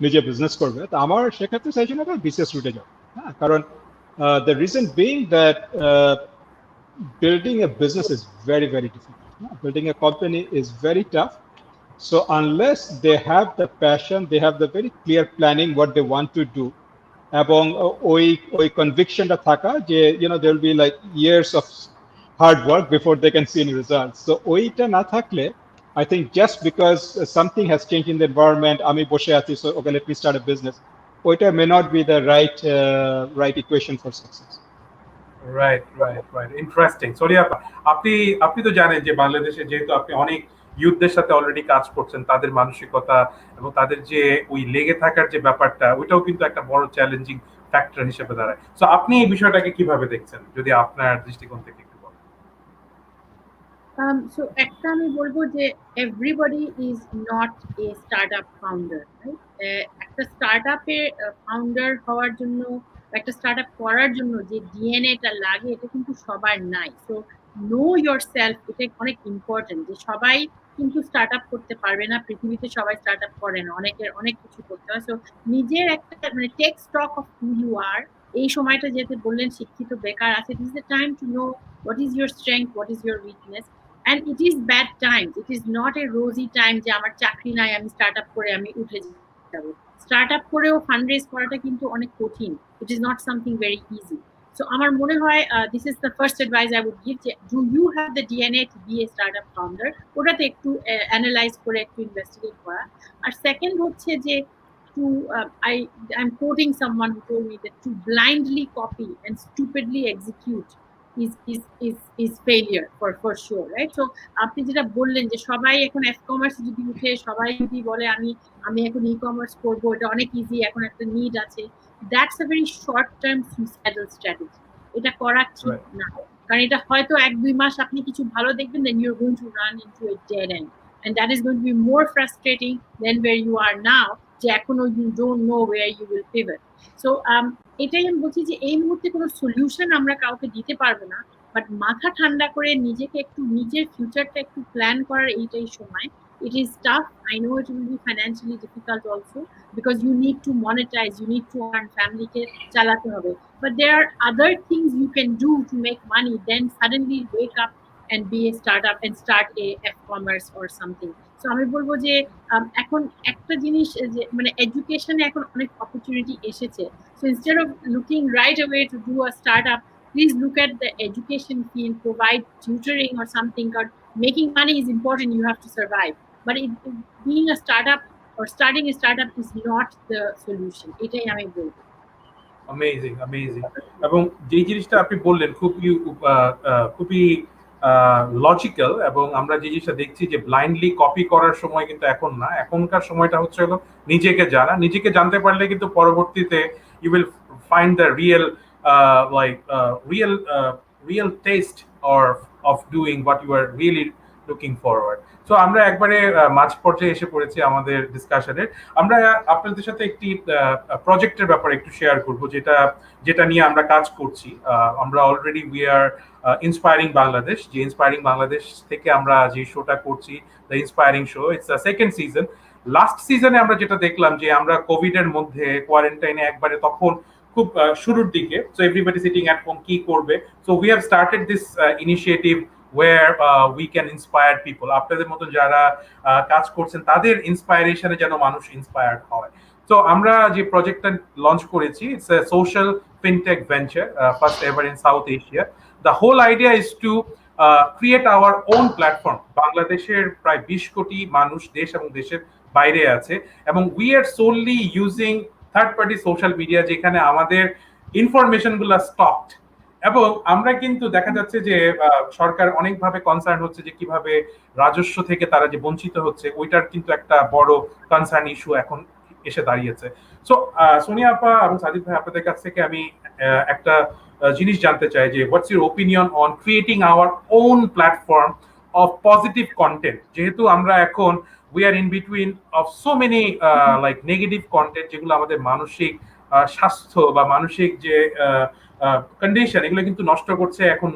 নিজে business করবে, তো আমার সেক্ষেত্রে চাইছি না BCS রুটে যাও। হ্যাঁ, কারণ the reason being that building a business is very, very difficult. Building a company is very tough. So unless they have the passion, they have the very clear planning what they want to do, এবং ওই কনভিকশনটা থাকা যে there will be like years of hard work before they can see any results. So ওইটা না থাকলে I think just because something has changed in the environment, আমি বসে আছি, so okay, let me start a business, ওইটা may not be the right equation for success. Right right right interesting. Sonia আপা, আপনি আপনি তো জানেন যে বাংলাদেশে যেহেতু আপনি অনেক ইউথদের সাথে অলরেডি কাজ করছেন, তাদের মানসিকতা এবং তাদের যে ওই লেগে থাকার যে ব্যাপারটা, ওইটাও কিন্তু একটা বড় চ্যালেঞ্জিং ফ্যাক্টর হিসেবে দাঁড়ায়। সো আপনি এই বিষয়টাকে কিভাবে দেখছেন, যদি আপনার দৃষ্টিকোণ থেকে একটু বলেন। So একটা আমি বলবো যে everybody is not a startup founder, right? একটা স্টার্টআপে ফাউন্ডার হওয়ার জন্য, একটা স্টার্টআপ করার জন্য যে ডিএনএটা লাগে এটা কিন্তু সবার নাই। সো নো ইয়োরসেলফ, এটা অনেক ইম্পর্টেন্ট। যে সবাই কিন্তু স্টার্টআপ করতে পারবে না, পৃথিবীতে সবাই স্টার্টআপ করে না, অনেকের অনেক কিছু করতে হয়। সো নিজের একটা মানে take stock of who you are, এই সময়টা যেতে বললেন শিক্ষিত বেকার আছে, this is the time to know what is your strength, what is your weakness. And it is bad times, it is not a rosy time যে আমার চাকরি নাই আমি স্টার্টআপ করে আমি উঠে যাব। স্টার্টআপ করেও ফান্ডরেজ করাটা কিন্তু অনেক কঠিন, it is not something very easy. So আমার মনে হয় this is the first advice I would give, যে do you have the DNA to be a startup founder, ওটাতে একটু অ্যানালাইজ করে একটু ইনভেস্টিগেট করা। আর সেকেন্ড হচ্ছে যে to I'm quoting someone who told me that to blindly copy and stupidly execute is failure for sure, right? So আপনি যেটা বললেন যে সবাই এখন e-commerce যদি উঠে সবাই যদি বলে আমি এখন ই-কমার্স করব, এটা অনেক ইজি, এখন একটা নিড আছে, that's a very short term suicidal strategy. এটা করা ঠিক না, কারণ এটা হয়তো 1-2 মাস আপনি কিছু ভালো দেখবেন, then you're going to run into a dead end, and that is going to be more frustrating than where you are now, যে এখনো you don't know where you will pivot. So এটাই আমি বলছি যে এই মুহূর্তে কোনো সলিউশন আমরা কাউকে দিতে পারবো না, বাট মাথা ঠান্ডা করে নিজেকে একটু নিজের ফিউচারটা একটু প্ল্যান করার এইটাই সময়। It is tough, I know it will be financially difficult also, because you need to monetize, you need to earn, family ke chalate hobe, but there are other things you can do to make money, then suddenly wake up and be a startup and start a e-commerce or something. So আমি বলবো যে এখন একটা জিনিস যে মানে এডুকেশনে এখন অনেক অপরচুনিটি এসেছে। So instead of looking right away to do a startup, please look at the education field, provide tutoring or something, because making money is important, you have to survive. But being a startup or starting a startup is not the solution. এটাই আমি বলবো। Amazing amazing. এবং যে জিনিসটা আপনি বললেন খুবই logical, এবং আমরা যে জিনিসটা দেখছি যে ব্লাইন্ডলি কপি করার সময় কিন্তু এখন না, এখনকার সময়টা হচ্ছে হলো নিজেকে জানা। নিজেকে জানতে পারলে কিন্তু পরবর্তীতে you will find the real taste or of doing what you are really looking forward. So আমরা একবারে মাঝ পর্যায়ে এসে পড়েছি আমাদের ডিসকাশনের। আমরা আপনাদের সাথে একটি প্রজেক্টের ব্যাপারে একটু শেয়ার করব, যেটা নিয়ে আমরা কাজ করছি। আমরা already we are inspiring Bangladesh, যে ইন্সপায়ারিং বাংলাদেশ থেকে আমরা যে শোটা করছি, the inspiring show, it's second season. Last সিজনে আমরা যেটা দেখলাম যে আমরা কোভিড এর মধ্যে কোয়ারেন্টাইনে একবারে তখন খুব শুরুর দিকে, so everybody sitting at home, কি করবে। So we have started this initiative where we can inspire people, আপনাদের মতো যারা কাজ করছেন তাদের ইন্সপায়ারেশনে যেন মানুষ ইন্সপায়ার্ড হয়। তো আমরা যে প্রজেক্টটা লঞ্চ করেছি, it's a social fintech venture, first ever in South Asia. The whole idea is to create our own platform. বাংলাদেশের প্রায় 20 কোটি মানুষ দেশ এবং দেশের বাইরে আছে, এবং we are solely using third party social media, যেখানে আমাদের ইনফরমেশন গুলা স্টকড। এবং আমরা কিন্তু দেখা যাচ্ছে যে সরকার অনেকভাবে কনসার্ন হচ্ছে যে কিভাবে রাজস্ব থেকে তারা যে বঞ্চিত হচ্ছে, ওইটার কিন্তু একটা বড় কনসার্ন ইস্যু এখন এসে দাঁড়িয়েছে। সো সোনিয়া আপা এবং সাজিদ ভাই, আপনাদের কাছ থেকে আমি একটা জিনিস জানতে চাই যে what's your opinion on creating hour own platform of positive content, যেহেতু আমরা এখন we are in between of so many like negative content, যেগুলো আমাদের মানসিক স্বাস্থ্য বা মানসিক যে কন্ডিশন, এগুলো কিন্তু নষ্ট করছে এখন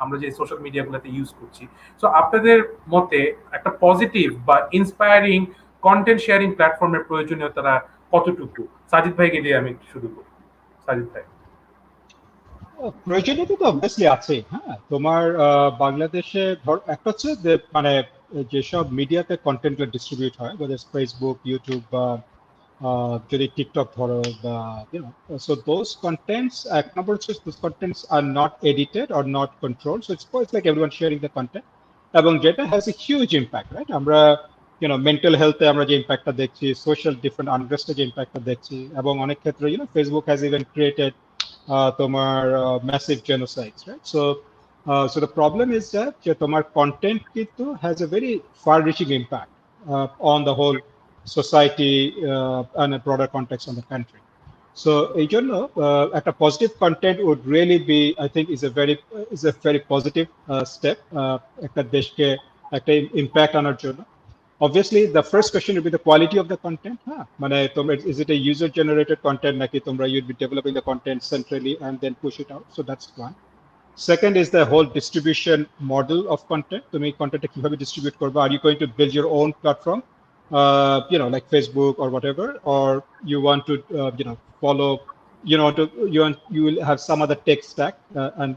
আমরা যে সোশ্যাল মিডিয়াগুলোতে ইউজ করছি। সো আপনাদের মতে একটা পজিটিভ বা ইন্সপায়ারিং কন্টেন্ট শেয়ারিং প্ল্যাটফর্মের প্রয়োজনীয়তা কতটুকু? সাজিদ ভাইকে দিয়ে আমি শুরু করি। সাজিদ ভাই। প্রয়োজনীয়তা তো অবভিয়াসলি আছে। হ্যাঁ, তোমার বাংলাদেশে একটা হচ্ছে যে মানে যেসব মিডিয়াতে কন্টেন্ট ডিস্ট্রিবিউট হয়, ফেসবুক, ইউটিউব বা যদি টিকটক ধরো বা so those contents এক number হচ্ছে those contents are not edited or not controlled, so it's like everyone sharing the content এবং যেটা has a huge impact, right? আমরা মেন্টাল হেলথে আমরা যে ইম্প্যাক্টটা দেখছি, সোশ্যাল ডিফারেন্ট আনরেস্টে যে ইম্প্যাক্টটা দেখছি, এবং অনেক ক্ষেত্রে ফেসবুক হ্যাজ ইভেন ক্রিয়েটেড তোমার massive genocides, right? So the problem is that যে তোমার কন্টেন্ট কিন্তু has a very far reaching impact on the whole society and a broader context on the country. So এই জন্য একটা positive content would really be, I think, is a very positive step একটা দেশকে একটা impact আনার জন্য. Obviously the first question would be the quality of the content. মানে তোমরা, is it a user generated content নাকি তোমরা you'd be developing the content centrally and then push it out? So that's one. Second is the whole distribution model of content. তুমি কন্টেন্টটা কিভাবে distribute করবে? Are you going to build your own platform, like Facebook or whatever, or you want to follow, you will have some other tech stack and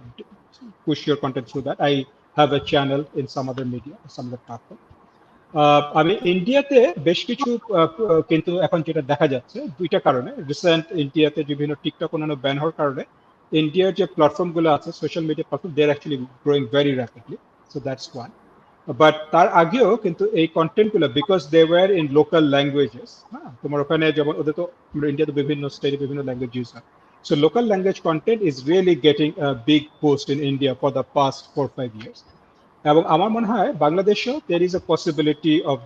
push your content through that. I have a channel in some other media, some other platform. আমি ইন্ডিয়াতে বেশ কিছু কিন্তু এখন যেটা দেখা যাচ্ছে দুইটা কারণে, রিসেন্ট ইন্ডিয়াতে বিভিন্ন টিকটক অন্যান্য ব্যান হওয়ার কারণে ইন্ডিয়ার যে প্ল্যাটফর্মগুলো আছে, social media platform, they are actually growing very rapidly, so that's one. But তার আগেও কিন্তু এই কন্টেন্টগুলো, because they were in local languages, তোমার ওখানে যেমন ওদের তো ইন্ডিয়াতে বিভিন্ন স্টেটে বিভিন্ন ল্যাঙ্গুয়েজ ইউজ হয়, so local language content is really getting a big boost in India for the past 4-5 years. এবং আমার মনে হয় বাংলাদেশেও there is a possibility of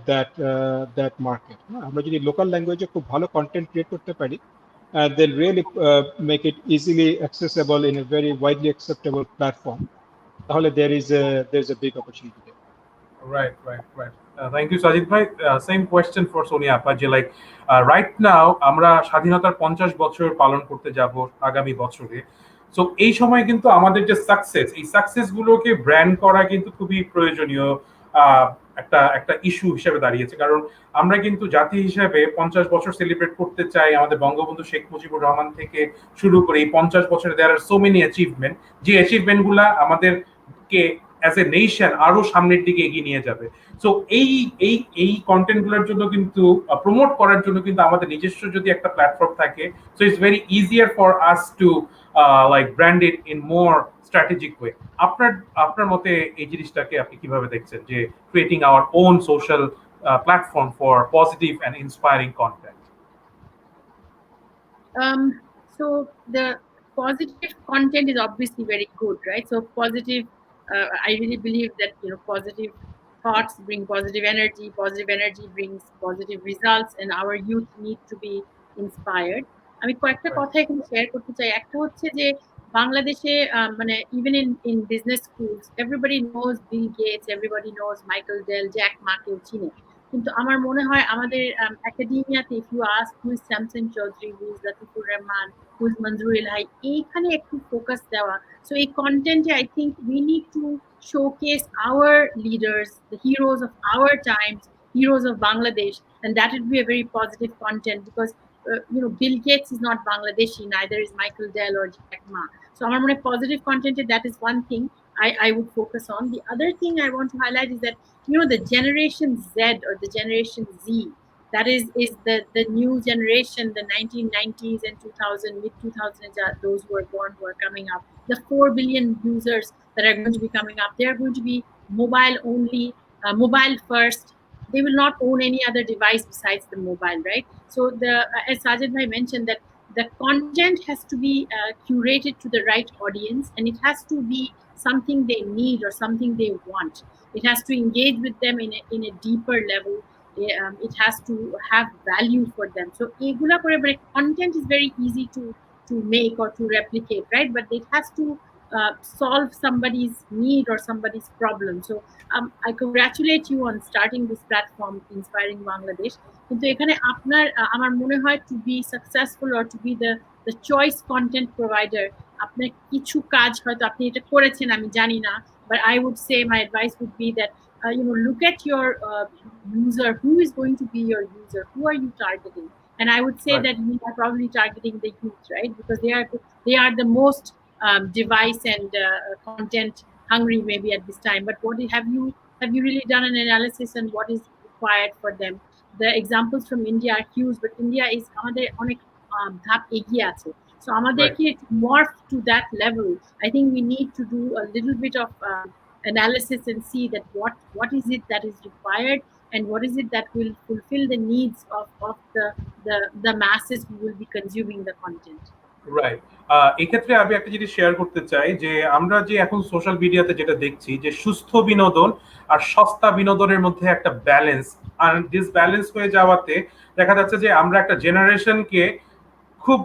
that market. আমরা যদি লোকাল ল্যাঙ্গুয়েজে খুব ভালো কন্টেন্ট ক্রিয়েট করতে পারি and then really make it easily accessible in a very widely acceptable platform, তাহলে there's a big opportunity there. Right. Thank you, Sajid bhai. Same question for Sonia Apaji. Like right now, আমরা স্বাধীনতার 50 বছর পালন করতে যাব আগামী বছরে। So এই সময় কিন্তু আমাদের যে সাকসেস, এই সাকসেস গুলোকে ব্র্যান্ড করা কিন্তু খুবই প্রয়োজনীয় একটা ইস্যু হিসেবে দাঁড়িয়েছে। কারণ আমরা কিন্তু জাতি হিসেবে 50 বছর সেলিব্রেট করতে চাই। আমাদের বঙ্গবন্ধু শেখ মুজিবুর রহমান থেকে শুরু করে এই 50 বছরে দেয়ার আর সো মেনি অ্যাচিভমেন্ট, যে অ্যাচিভমেন্ট গুলা আমাদেরকে অ্যাজ এ নেশন আরো সামনের দিকে এগিয়ে নিয়ে যাবে। সো এই কন্টেন্ট গুলোর জন্য কিন্তু প্রমোট করার জন্য কিন্তু আমাদের নিজস্ব যদি একটা প্ল্যাটফর্ম থাকে, so it's very easier for us to like brand it in more strategic way. আপনার মতে এই জিনিসটাকে আপনি কিভাবে দেখছেন, যে creating our own social platform for positive and inspiring content? So the positive content is obviously very good, right? So positive, I really believe that positive thoughts bring positive energy brings positive results, and our youth need to be inspired. আমি কয়েকটা কথা এখানে share করতে চাই। একটা হচ্ছে যে বাংলাদেশে মানে even in business schools everybody knows Bill Gates, everybody knows Michael Dell, Jack Ma কেউ চিনে, কিন্তু আমার মনে হয় আমাদের একাডেমিয়াতে if you ask who is Samson Chaudhary, who is Latifur Rahman, who is Manzoor Hai, এইখানে একটু ফোকাস দেওয়া। সো এই কন্টেন্টে I think we need to showcase our leaders, the heroes of our times, heroes of Bangladesh, and that would be a very positive content, because Bill Gates is not Bangladeshi, neither is Michael Dell or Jack Ma. So আমার মনে হয় positive content, that is one thing I would focus on. The other thing I want to highlight is that the generation Z or the generation Z, that is the new generation, the 1990s and 2000, mid 2000s, those who are born, who are coming up, the 4 billion users that are going to be coming up, they are going to be mobile only, mobile first. They will not own any other device besides the mobile, right? So as Sajid bhai mentioned, that the content has to be curated to the right audience, and it has to be something they need or something they want. It has to engage with them in a deeper level. It has to have value for them. So egula kore content is very easy to make or to replicate, right? But it has to solve somebody's need or somebody's problem. So I congratulate you on starting this platform, Inspiring Bangladesh. কিন্তু এখানে আপনার আমার মনে হয় to be successful or to be the choice content provider, আপনার কিছু কাজ হয়তো আপনি এটা করেছেন আমি জানি না, but I would say my advice would be that look at your user, who is going to be your user, who are you targeting? And I would say that we are probably targeting the youth, right? Because they are the most device and content hungry maybe at this time. But have you really done an analysis, and what is required for them. The examples from India are huge, but India is আমাদের অনেক ধাপ এগিয়ে আছে. So আমাদেরকে to morph to that level, I think we need to do a little bit of analysis and see that what is it that is required and what is it that will fulfill the needs of the masses who will be consuming the content. Right. এক্ষেত্রে আমি একটা জিনিস share করতে চাই যে আমরা যে এখন সোশ্যাল মিডিয়াতে যেটা দেখছি যে সুস্থ বিনোদন আর সস্তা বিনোদনের মধ্যে একটা ব্যালেন্স, আর ডিসব্যালেন্স হয়ে যাওয়াতে দেখা যাচ্ছে যে আমরা একটা জেনারেশনকে খুব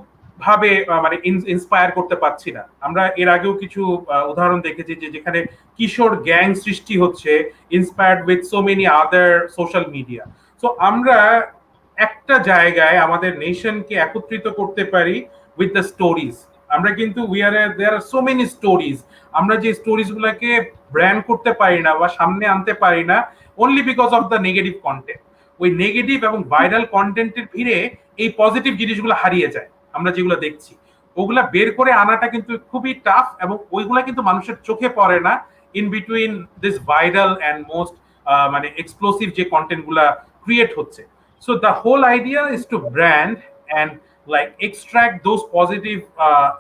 ভাবে মানে ইন্সপায়ার করতে পারছি না। আমরা এর আগেও কিছু উদাহরণ দেখেছি যে যেখানে কিশোর গ্যাং সৃষ্টি হচ্ছে inspired with so many other social media. So আমরা একটা জায়গায় আমাদের নেশনকে একত্রিত করতে পারি উইথ দ্য স্টোরিজ। আমরা কিন্তু দেয়ার আর সো মেনি স্টোরিজ, আমরা যে স্টোরিজ গুলাকে ব্র্যান্ড করতে পারি না বা সামনে আনতে পারি না only because of the negative content. ওই নেগেটিভ এবং ভাইরাল কন্টেন্টের ভিড়ে এই পজিটিভ জিনিসগুলো হারিয়ে যায়। আমরা যেগুলো দেখছি ওগুলা বের করে আনাটা কিন্তু খুবই টাফ, এবং ওইগুলা কিন্তু মানুষের চোখে পড়ে না in between this viral and most মানে এক্সপ্লোসিভ যে কন্টেন্ট গুলা ক্রিয়েট হচ্ছে। So the whole idea is to brand and like extract those positive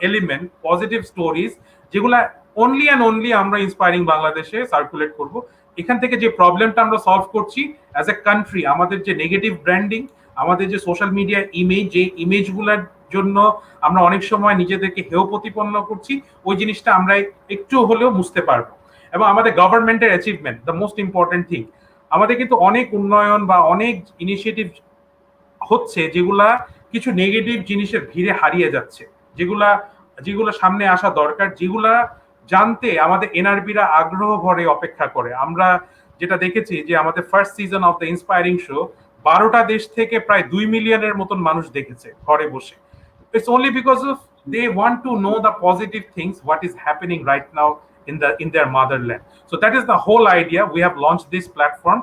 element, positive stories যেগুলা only and only আমরা ইন্সপায়ারিং বাংলাদেশে সার্কুলেট করব। এখান থেকে যে প্রবলেমটা আমরা সলভ করছি অ্যাজ এ কান্ট্রি, আমাদের যে নেগেটিভ ব্র্যান্ডিং, আমাদের যে সোশ্যাল মিডিয়া ইমেজ, যে ইমেজগুলোর জন্য আমরা অনেক সময় নিজেদেরকে হেয় প্রতিপন্ন করছি, ওই জিনিসটা আমরা একটু হলেও বুঝতে পারবো। এবং আমাদের গভর্নমেন্টের achievement, the most important thing, আমাদের কিন্তু অনেক উন্নয়ন বা অনেক ইনিশিয়েটিভ হচ্ছে যেগুলা কিছু নেগেটিভ জিনিসের ভিড়ে হারিয়ে যাচ্ছে, যেগুলা সামনে আসা দরকার, যেগুলা জানতে আমাদের এনআরবিরা আগ্রহ ভরে অপেক্ষা করে। আমরা যেটা দেখেছি যে আমাদের first season of the inspiring show 12টা দেশ থেকে প্রায় 2 মিলিয়নের মতন মানুষ দেখেছে ঘরে বসে। It's only because of they want to know the positive things what is happening right now in their motherland. So that is the whole idea. We have launched this platform,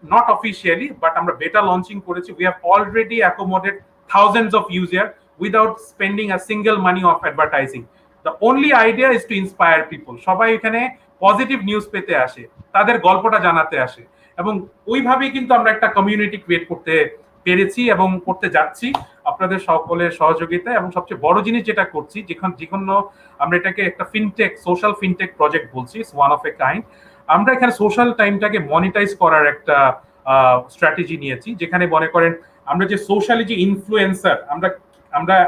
not officially, but আমরা beta launching করেছি. We have already accommodated thousands of users without spending a single money of advertising. The only idea is to inspire people. সবাই এখানে positive news পেতে আসে, তাদের গল্পটা জানাতে আসে, এবং ওইভাবেই কিন্তু আমরা একটা কমিউনিটি ক্রিয়েট করতে পেরেছি এবং করতে যাচ্ছি আপনাদের সকলের সহযোগিতা। এবং সবচেয়ে বড় জিনিস যেটা করছি, যেখানে আমরা এটাকে একটা ফিনটেক, সোশ্যাল ফিনটেক প্রজেক্ট বলছি, it's one of a kind. আমরা এখানে সোশ্যাল টাইমটাকে মনিটাইজ করার একটা স্ট্র্যাটেজি নিয়েছি, যেখানে মনে করেন আমরা যে সোশ্যালি যে ইনফ্লুয়েন্সার,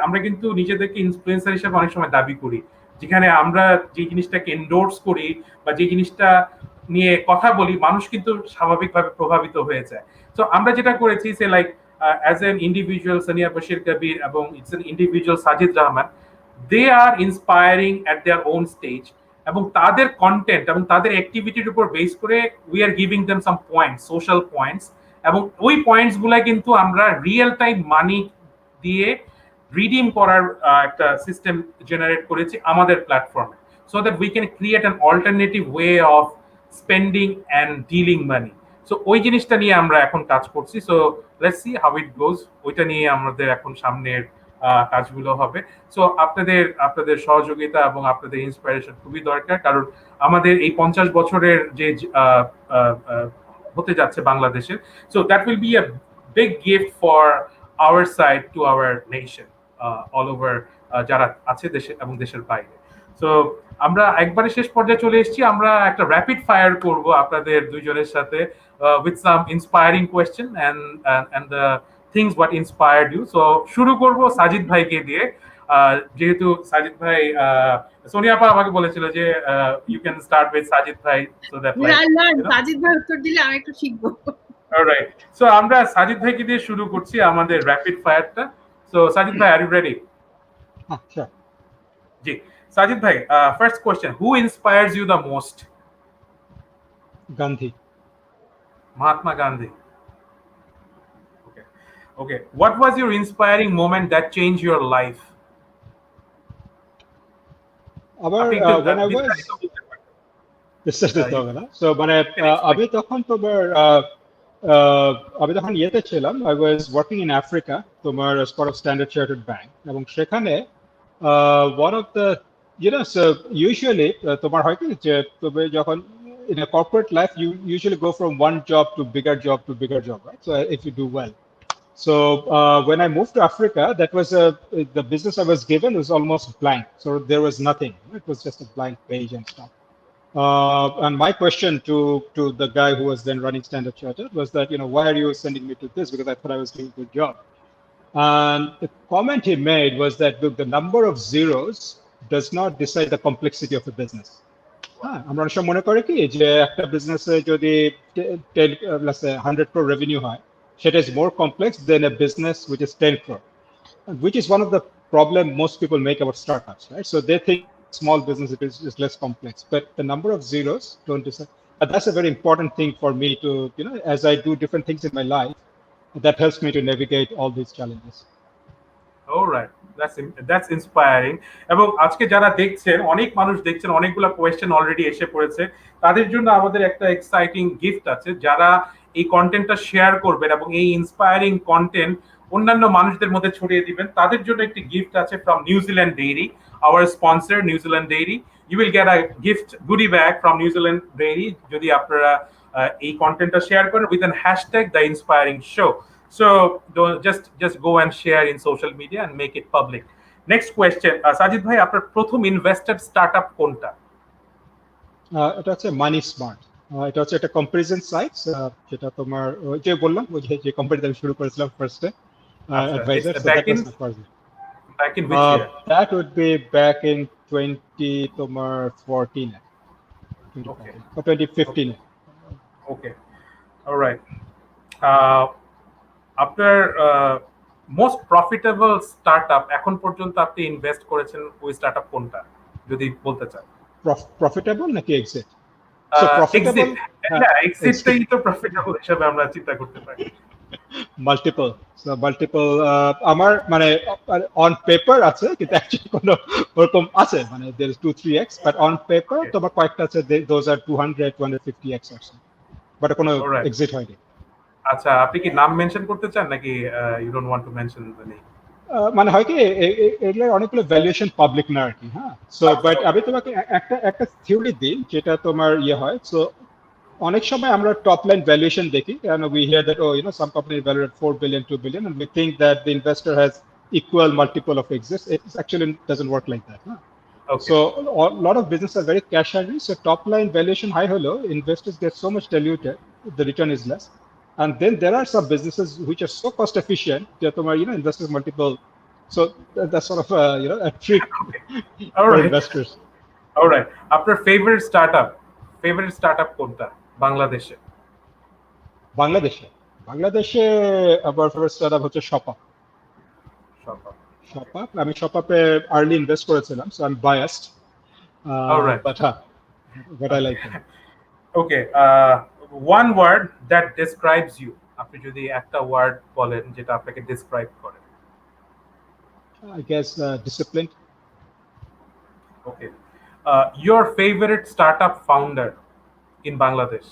আমরা কিন্তু নিজেদেরকে ইনফ্লুয়েন্সার হিসেবে অনেক সময় দাবি করি, যেখানে আমরা যে জিনিসটাকে এন্ডোর্স করি বা যে জিনিসটা নিয়ে কথা বলি, মানুষ কিন্তু স্বাভাবিকভাবে প্রভাবিত হয়ে যায়। তো আমরা যেটা করেছি say like as an individual Sonia, Bashir, Kabir, এবং it's an individual Sajid Rahman, they are inspiring at their own stage, এবং তাদের কন্টেন্ট এবং তাদের অ্যাক্টিভিটির উপর বেস করে we are giving them some points, social points, এবং ওই পয়েন্টস গুলা কিন্তু আমরা রিয়েল টাইম মানি দিয়ে রিডিম করার একটা সিস্টেম জেনারেট করেছি আমাদের প্ল্যাটফর্মে, so that we can create an alternative way of spending and dealing money. So ওই জিনিসটা নিয়ে আমরা এখন কাজ করছি। So let's see how it goes. ওইটা নিয়ে আমাদের এখন সামনের কাজগুলো হবে। সো আপনাদের সহযোগিতা এবং আপনাদের ইন্সপিরেশন খুবই দরকার, কারণ আমাদের এই 50 বছরের যে হতে যাচ্ছে বাংলাদেশের, so that will be a big gift for our side to our nation all over, যারা আছে দেশে এবং দেশের বাইরে। সো আমরা একবারে শেষ পর্যায়ে চলে এসেছি। আমরা একটা র্যাপিড ফায়ার করব আপনাদের দুইজনের সাথে with some inspiring question and the things what inspired you. So শুরু করব সাজিদ ভাইকে দিয়ে, যেহেতু সাজিদ ভাই, সোনিয়া আপা আমাকে বলেছিল যে you can start with Sajid ভাই, সো দ্যাট সাজিদ ভাই উত্তর দিলে আমি একটু শিখবো। অলরাইট, সো আমরা সাজিদ ভাইকে দিয়ে শুরু করছি আমাদের র্যাপিড ফায়ারটা। সো সাজিদ ভাই, আর ইউ রেডি? আচ্ছা জি, Sajid bhai, first question, who inspires you the most? Gandhi. Mahatma Gandhi. Okay. What was your inspiring moment that changed your life? When I was so আমি তখন ইয়েতে ছিলাম, I was working in Africa, তোমার as part of Standard Chartered Bank, এবং সেখানে one of the so usually তোমার হয় কি যে তুমি যখন in a corporate life, you usually go from one job to bigger job, right? So if you do well. So when I moved to Africa, that was the business I was given was almost blank. So there was nothing. It was just a blank page and stuff. And my question to the guy who was then running Standard Chartered was that, why are you sending me to this? Because I thought I was doing a good job. And the comment he made was that, look, the number of zeros does not decide the complexity of a business. আমরা অনেক সময় মনে করি কি যে একটা বিজনেসে যদি 100 crore revenue হয়, সেটা is more complex than a business which is 10 crore, which is one of the problem most people make about startups, right? So they think small business is less complex, but the number of zeros don't decide. And that's a very important thing for me to, as I do different things in my life, that helps me to navigate all these challenges. Alright, that's inspiring. এবং আজকে যারা দেখছেন, অনেক মানুষ দেখছেন, অনেকগুলো question already এসে পড়েছে, তাদের জন্য আমাদের একটা এক্সাইটিং গিফট আছে। যারা এই কন্টেন্টটা শেয়ার করবেন এবং এই ইন্সপায়ারিং কন্টেন্ট অন্যান্য মানুষদের মধ্যে ছড়িয়ে দিবেন, তাদের জন্য একটি গিফট আছে from New Zealand dairy, our sponsor New Zealand dairy. You will get a gift goody bag from New Zealand dairy যদি আপনারা এই কন্টেন্টটা শেয়ার করেন with an hashtag the inspiring show. So just go and share in social media and make it public. Next question, Sajid bhai, আপনার প্রথম invested startup কোনটা? এটা হচ্ছে মানি স্মার্ট। এটা হচ্ছে একটা কম্পারিজন সাইট, যেটা তোমার ওই যে বললাম ওই যে কোম্পানিতে আমি শুরু করেছিলাম ফার্স্টে adviser. Back in which year? That would be back in 2014 Okay. Or 2015. Okay. All right. আপনার মোস্ট প্রফিটেবল স্টার্টআপ এখন পর্যন্ত আপনি ইনভেস্ট করেছেন ওই স্টার্টআপ কোনটা যদি বলতে চান? প্রফিটেবল নাকি এক্সিট? এক্সিটটাই তো প্রফিটেবল হিসেবে আমরা চিন্তা করতে পারি। মাল্টিপল আমার মানে অন পেপার আছে, কিন্তু অ্যাকচুয়ালি কোনো ওরকম আছে মানে there is 2-3x, but on paper তোমার কয়েকটা আছে those are 200-250x আছে, বাট কোনো এক্সিট হয়নি। আচ্ছা, আপনি কি নাম মেনশন করতে চান নাকি you don't want to mention the name? মানে হয় কি এগুলোর অনেকগুলো ভ্যালুয়েশন পাবলিক না আর কি। হ্যাঁ, সো বাট আমি তোমাকে একটা থিওরি দিই যেটা তোমার হয়। সো অনেক সময় আমরা টপ লাইন ভ্যালুয়েশন দেখি, and we hear that some company is valued at 4 billion, 2 billion, and we think that the investor has equal multiple of exits. It actually doesn't work like that. Okay. So a lot of businesses are very cash hungry, so top line valuation high holo, investors get so much diluted, the return is less. And then there are some businesses which are so cost efficient that investors multiple. So that's sort of a trick for investors. All right. After favorite startup কোনটা বাংলাদেশে? বাংলাদেশে আমার favorite startup হচ্ছে শপআপ। আমি শপআপে early invest করেছিলাম, so I'm biased. All right. But I like it. Okay. One word that describes you. আপনি যদি একটা ওয়ার্ড বলেন যেটা আপনাকে ডেসক্রাইব করে। I guess disciplined. Okay. Your favorite startup founder in Bangladesh?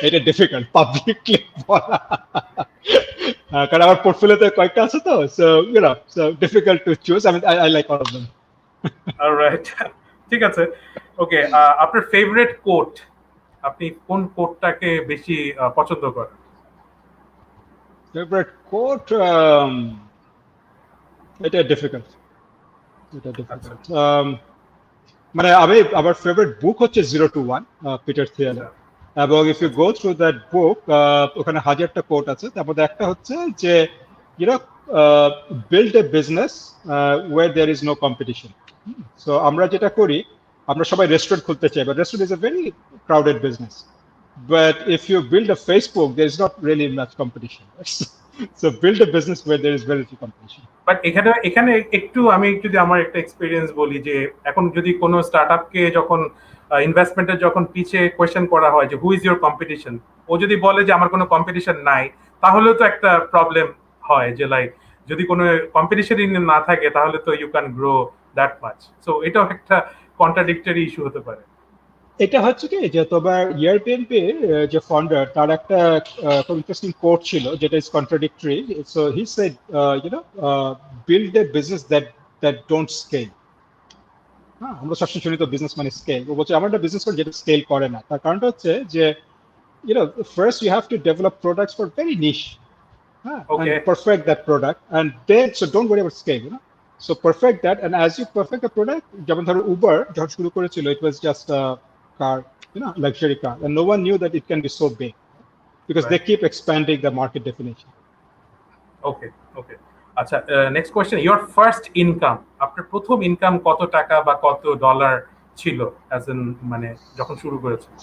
এটা ডিফিকাল্ট পাবলিকলি বলা, কারণ আমার পোর্টফোলিওতে কয়েকটা আছে তো, so difficult to choose. I mean, I like all of them. All right. ঠিক আছে। ওকে, আপনার ফেভারিট কোট, আপনি কোন কোটটাকে বেশি পছন্দ করেন? ফেভারিট কোট এটা ডিফিকাল্ট। মানে আমার ফেভারিট বুক হচ্ছে 0 to 1 পিটার থিয়েলের, এবং if you go through that book ওখানে 1000টা কোট আছে, তার মধ্যে একটা হচ্ছে যে build a business where there is no competition. So আমরা যেটা করি, আমরা সবাই রেস্টুরেন্ট খুলতে চাই, but restaurant is a very crowded business, but if you build a Facebook there is not really much competition. So build a business where there is very little competition. But এখানে একটু আমি যদি আমার একটা experience বলি, যে এখন যদি কোনো স্টার্টআপকে যখন ইনভেস্টমেন্টের যখন পিছে কোয়েশ্চেন করা হয় যে হু ইজ ইউর কম্পিটিশন, ও যদি বলে যে আমার কোনো কম্পিটিশন নাই, তাহলেও তো একটা প্রবলেম হয় যে লাইক যদি কোনো কম্পিটিশনই না থাকে তাহলে তো you can grow that much. So এটাও একটা কন্ট্রাডিক্টরি ইস্যু হতে পারে। এটা হচ্ছে কি যে তোমার এয়ারবিএনবি যে ফাউন্ডার, তার একটা খুব ইন্টারেস্টিং কোট ছিল যেটা is contradictory. So he said build a business that don't scale. হ্যাঁ, আমরা সবসময় শুনি তো বিজনেস মানে স্কেল। ও বলছে আমার একটা বিজনেস করে যেটা স্কেল করে না। তার কারণটা হচ্ছে যে first you have to develop products for very niche, and Okay. perfect that product, and then so don't worry about scale, so perfect that, and as you perfect the product, যেমন ধরো Uber যখন শুরু করেছিল, it was just a car, luxury car, and no one knew that it can be so big because they Right. keep expanding the market definition. ওকে ওকে আচ্ছা, next question, your first income, আপনার প্রথম income কত টাকা বা কত dollar ছিল as an মানে যখন শুরু করেছেন?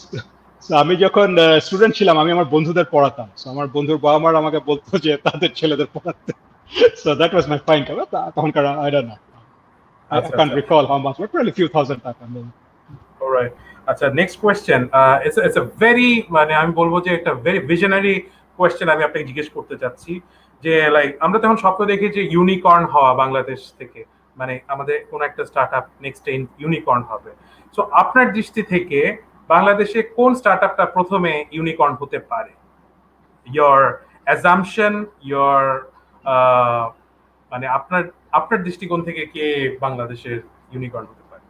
So আমি যখন স্টুডেন্ট ছিলাম, আমি আমার বন্ধুদের পড়াতাম, so আমার বন্ধুর বাবা মার আমাকে বলতো যে তাদের ছেলেদের পড়াতে, so that was my fine টাকা তখনকার, I don't know, I আচ্ছা can't আচ্ছা, recall how much, but probably few thousand টাকা maybe. অলরাইট। আচ্ছা, next question, it's a very মানে আমি বলবো যে একটা ভেরি ভিশনারি কোয়েশ্চেন আমি আপনাকে জিজ্ঞেস করতে চাচ্ছি যে লাইক আমরা তখন স্বপ্ন দেখি যে ইউনিকর্ন হওয়া বাংলাদেশ থেকে, মানে আমাদের কোন একটা স্টার্টআপ নেক্সট ইউনিকর্ন হবে। সো আপনার দৃষ্টি থেকে বাংলাদেশে কোন স্টার্টআপটা প্রথমে ইউনিকর্ন হতে পারে? your assumption, your মানে আপনার আপনার দৃষ্টিকোণ থেকে কে বাংলাদেশের ইউনিকর্ন হতে পারে?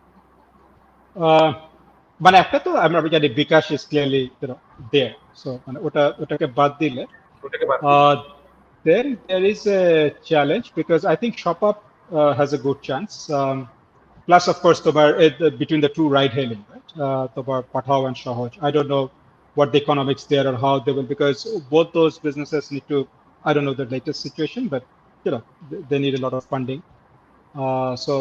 মানে একটা তো আমরা জানি বিকাশ is clearly there, so মানে ওটাকে বাদ দিলে ওটাকে বাদ দিই। then there is a challenge because I think ShopUp has a good chance, plus of course তোমার between the two ride hailing, right, তোমার পাঠাও and সহজ, I don't know what the economics there or how they will, because both those businesses need to, I don't know the latest situation, but they need a lot of funding. So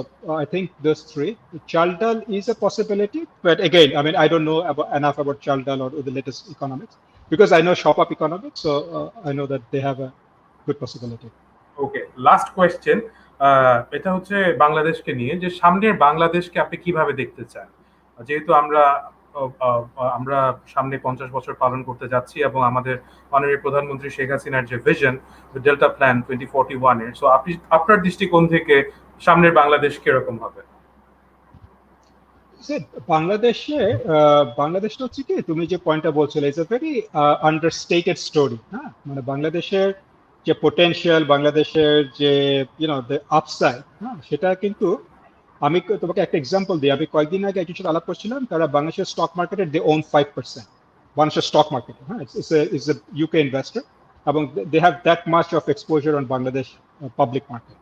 I think those three. Chaldal is a possibility, but again, I mean, I don't know enough about Chaldal or the latest economics, because I know ShopUp economics, so I know that they have a good possibility. Okay, last question, এটা হচ্ছে বাংলাদেশকে নিয়ে, যে সামনের বাংলাদেশকে আপনি কিভাবে দেখতে চান? যেহেতু আমরা সামনে 50 বছর পালন করতে যাচ্ছি এবং আমাদের মাননীয় প্রধানমন্ত্রী শেখ হাসিনার যে ভিশন ডেল্টা প্ল্যান 2041 এর, সো আপনি আপনার দৃষ্টিকোণ থেকে সামনের বাংলাদেশ কিরকম হবে? বাংলাদেশটা হচ্ছে কি, তুমি যে পয়েন্টটা বলছিলে, ইটস এ ভেরি আন্ডারস্টেটেড স্টোরি। হ্যাঁ, মানে বাংলাদেশের যে পোটেনশিয়াল, বাংলাদেশের যে দ্য আপসাইড, হ্যাঁ, সেটা কিন্তু আমি তোমাকে একটা এক্সাম্পল দিই। আমি কয়েকদিন আগে একজন সাথে আলাপ করছিলাম, তারা বাংলাদেশের স্টক মার্কেটের দে ওন 5%, বাংলাদেশের স্টক মার্কেট, হ্যাঁ, ইটস এ ইউকে ইনভেস্টর, এবং they have that much of exposure on Bangladesh public market,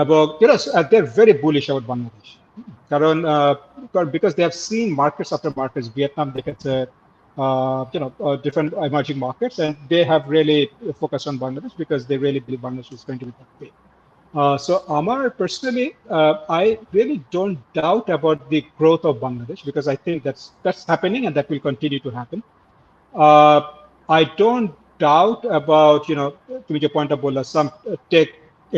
এবং they are very bullish about Bangladesh, কারণ because they have seen markets after markets, Vietnam দেখেছে, different emerging markets, and they have really focused on Bangladesh because they really believe Bangladesh is going to be that way. So Amar, personally, I really don't doubt about the growth of Bangladesh, because I think that's happening and that will continue to happen. I don't doubt about, to your point of some tech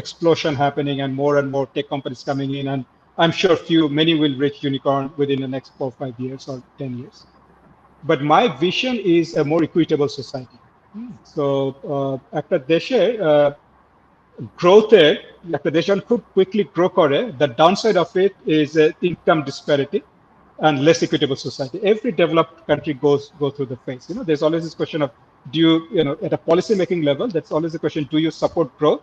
explosion happening and more tech companies coming in, and I'm sure many will reach unicorn within the next 4 or 5 years or 10 years. But my vision is a more equitable society. So একটা দেশের গ্রোথের, একটা দেশ যখন খুব quickly grow করে, the downside of it is income disparity and less equitable society. Every developed country go through the phase. There's always this question of, do you, at a policy making level, that's always the question, do you support growth,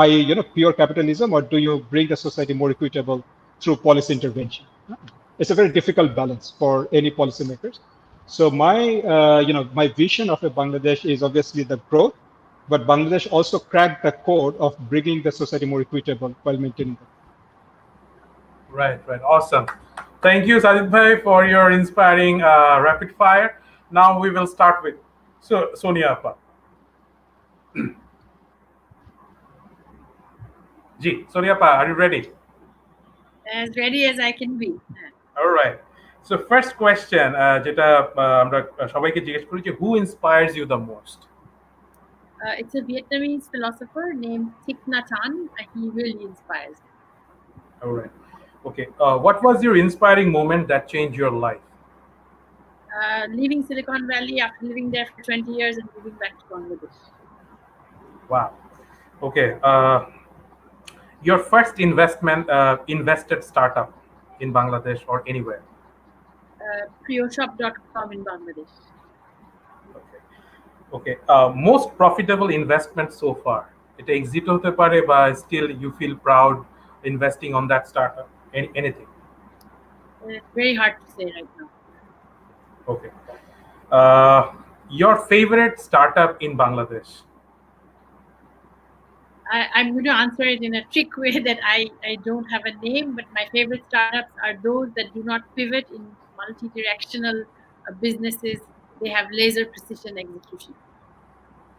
i.e., pure capitalism, or do you bring the society more equitable through policy intervention? It's a very difficult balance for any policymakers. So my vision of a Bangladesh is obviously the growth, but Bangladesh also cracked the code of bringing the society more equitable while maintaining it. Right. Awesome. Thank you, Sajid bhai, for your inspiring rapid fire. Now we will start with Sonia appa. Ji, Sonia appa, are you ready? As ready as I can be. All right. So first question, যেটা আমরা সবাইকে জিজ্ঞেস করি, যে who inspires you the most? It's a Vietnamese philosopher named Thich Nhat Hanh. He really inspires me. All right. Okay. What was your inspiring moment that changed your life? Leaving Silicon Valley after living there for 20 years and moving back to Bangladesh. Wow. Okay. Your first invested startup in Bangladesh or anywhere? Prioshop.com in Bangladesh. Okay. Most profitable investment so far? It exit hote pare ba still you feel proud investing on that startup? Anything? very hard to say right now. Okay. Your favorite startup in Bangladesh? I'm going to answer it in a trick way that I don't have a name, but my favorite startups are those that do not pivot in multi-directional businesses. They have laser precision execution.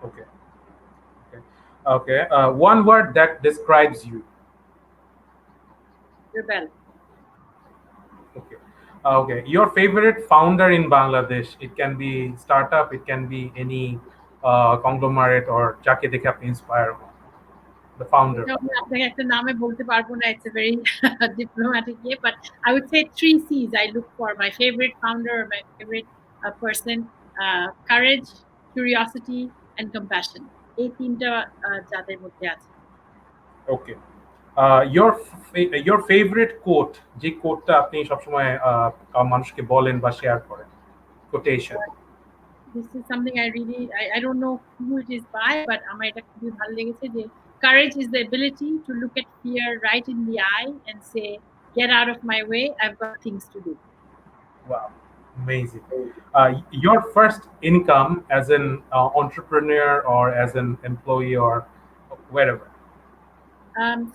Okay. Okay. Okay. One word that describes you. Rebel. Okay. Okay. Your favorite founder in Bangladesh? It can be startup. It can be any conglomerate or যাকে দেখে আপনি inspire হন. The founder. এটা আমি আপনাকে একটা নামে বলতে পারবো না, it's a very diplomatic way, but I would say 3 C's I look for my favorite founder or my favorite person: courage, curiosity, and compassion. এই তিনটা যাদের মধ্যে আছে। Okay. Your favorite quote, যে কোটটা আপনি সবসময় মানুষকে বলেন বা শেয়ার করেন, quotation. This is something I don't know who it is by, but আমার এটা খুবই ভালো লেগেছে যে courage is the ability to look at fear right in the eye and say, get out of my way, I've got things to do. Wow, amazing. Your first income as an entrepreneur or as an employee or wherever.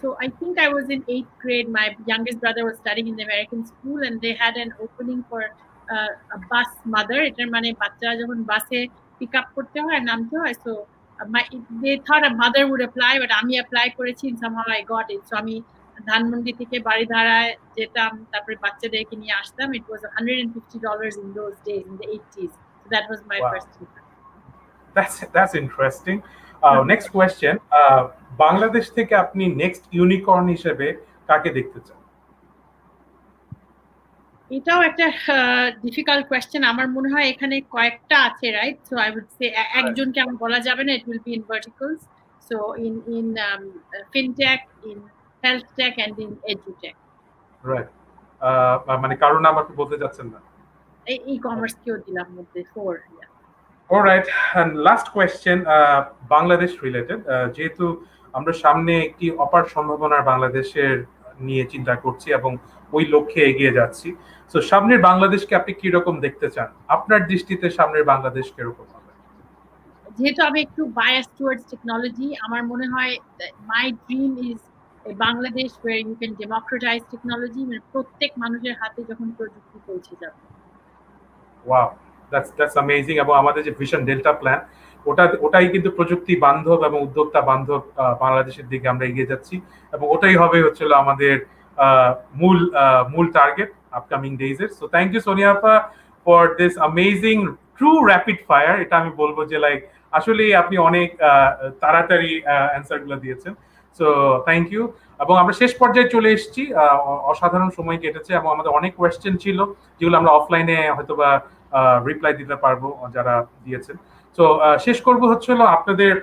So I think I was in 8th grade. My youngest brother was studying in the American school, and they had an opening for a bus mother. এটার মানে বাচ্চারা যখন বাসে pick up করতে হয়, নামতে হয়, so they thought a mother would apply, but আমি apply করেছি and somehow I got it. So আমি ধানমন্ডি থেকে বাড়িধারায় যেতাম, তারপরে বাচ্চাদেরকে নিয়ে আসতাম. It was $150 in those days, in the 80s. So that was my Wow. first income. That's interesting. Next question. Bangladesh থেকে আপনি নেক্সট ইউনিকর্ন হিসেবে কাকে দেখতে চান? এটাও একটা ডিফিকাল্ট কোয়েশ্চেন। আমার মনে হয় এখানে কয়েকটা আছে, right? So I would say একজনকে আমার বলা যাবে না, it will be in verticals. So in fintech, in health tech and in edutech. Right. মানে কারণ নাম আপনি বলতে যাচ্ছেন না? ই কমার্স কেও দিলাম মধ্যে 4। Alright, and last question, Bangladesh related. যেহেতু আমরা সামনে একটি অপার সম্ভাবনার বাংলাদেশের নিয়ে চিন্তা করছি এবং ওই লক্ষ্যে এগিয়ে যাচ্ছি, সো সামনের বাংলাদেশকে আপনি কি রকম দেখতে চান? আপনার দৃষ্টিতে সামনের বাংলাদেশ কিরকম হবে? যেহেতু আমি একটু বায়াস টুয়ার্ডস টেকনোলজি, আমার মনে হয় my dream is a Bangladesh where you can democratise technology, মানে প্রত্যেক মানুষের হাতে যখন প্রযুক্তি পৌঁছে যাবে। Wow, that's amazing. এবং আমাদের যে ভিশন ডেল্টা প্ল্যান, ওটাই কিন্তু প্রযুক্তি বান্ধব এবং উদ্যোক্তা বান্ধব বাংলাদেশের দিকে আমরা এগিয়ে যাচ্ছি, এবং ওটাই হবে হচ্ছিল আমাদের মূল টার্গেট আপকামিং ডেজের। সো থ্যাংক ইউ সোনিয়া আপা for this amazing true rapid fire. এটা আমি বলবো যে লাইক আসলে আপনি অনেক তাড়াতাড়ি অ্যান্সারগুলো দিয়েছেন। So thank you. এবং আমরা শেষ পর্যায়ে চলে এসেছি, অসাধারণ সময় কেটেছে এবং আমাদের অনেক কোয়েশ্চেন ছিল যেগুলো আমরা অফলাইনে হয়তোবা রিপ্লাই দিতে পারবো যারা দিয়েছেন। তো শেষ করবো হচ্ছিল আপনাদের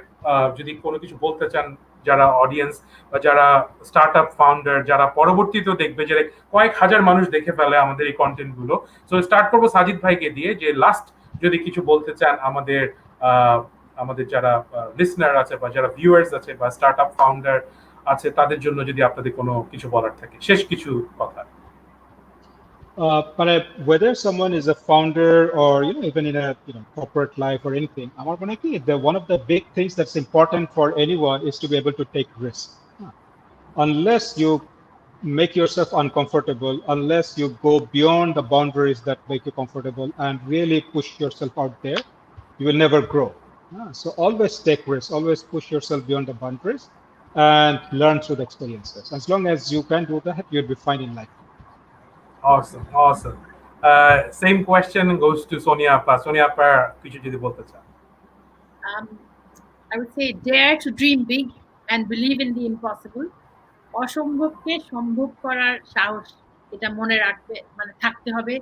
যদি কোনো কিছু বলতে চান, যারা অডিয়েন্স বা যারা স্টার্ট আপ ফাউন্ডার, যারা পরবর্তীতেও দেখবে, যে কয়েক হাজার মানুষ দেখে ফেলে আমাদের এই কন্টেন্ট গুলো। সো স্টার্ট করবো সাজিদ ভাইকে দিয়ে, যে লাস্ট যদি কিছু বলতে চান আমাদের যারা লিসনার আছে বা যারা ভিউয়ার্স আছে বা স্টার্ট আপ ফাউন্ডার আছে, তাদের জন্য যদি আপনাদের কোনো কিছু বলার থাকে, শেষ কিছু কথা। Whether someone is a founder or even in a corporate life or anything, আমার মনে হয় কি one of the big things that's important for anyone is to be able to take risk. Unless you make yourself uncomfortable, unless you go beyond the boundaries that make you comfortable and really push yourself out there, you will never grow. So always take risks, always push yourself beyond the boundaries and learn through the experiences. As long as you can do that, you'll be fine in life. Awesome. Same question goes to Sonia Appa. Sonia Appa, কিছু যদি বলতে চান। I would say dare to dream big and believe in the impossible. অসম্ভবকে সম্ভব করার সাহস, এটা মনে রাখবে, মানে থাকতে হবে,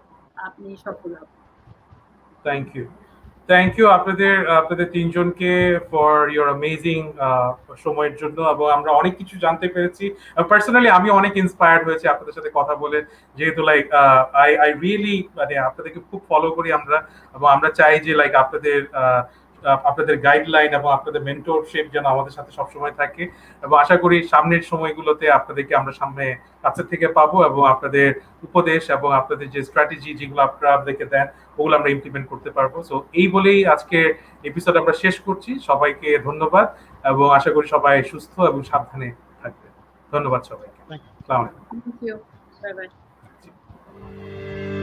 আপনি সফল হবেন। থ্যাংক ইউ আপনাদের তিনজনকে ফর ইউর অ্যামেজিং সময়ের জন্য, এবং আমরা অনেক কিছু জানতে পেরেছি। পার্সোনালি আমি অনেক ইন্সপায়ার্ড হয়েছি আপনাদের সাথে কথা বলে, যেহেতু লাইক আই রিয়েলি মানে আপনাদেরকে খুব ফলো করি আমরা, এবং আমরা চাই যে লাইক আপনাদের আপনাদের গাইডলাইন এবং আপনাদের মেন্টরশিপ যেন আমাদের সাথে সবসময় থাকে, এবং আশা করি সামনের সময়গুলোতে আপনাদেরকে আমরা সামনে কাছের থেকে পাবো এবং আপনাদের উপদেশ এবং আপনাদের যে স্ট্র্যাটেজি যেগুলো আপনারা আমাদেরকে দেন ওগুলো আমরা ইমপ্লিমেন্ট করতে পারবো। সো এই বলেই আজকে এপিসোড আমরা শেষ করছি। সবাইকে ধন্যবাদ এবং আশা করি সবাই সুস্থ এবং সাবধানে থাকবে। ধন্যবাদ সবাইকে। আসসালামু আলাইকুম। Thank you. Bye bye.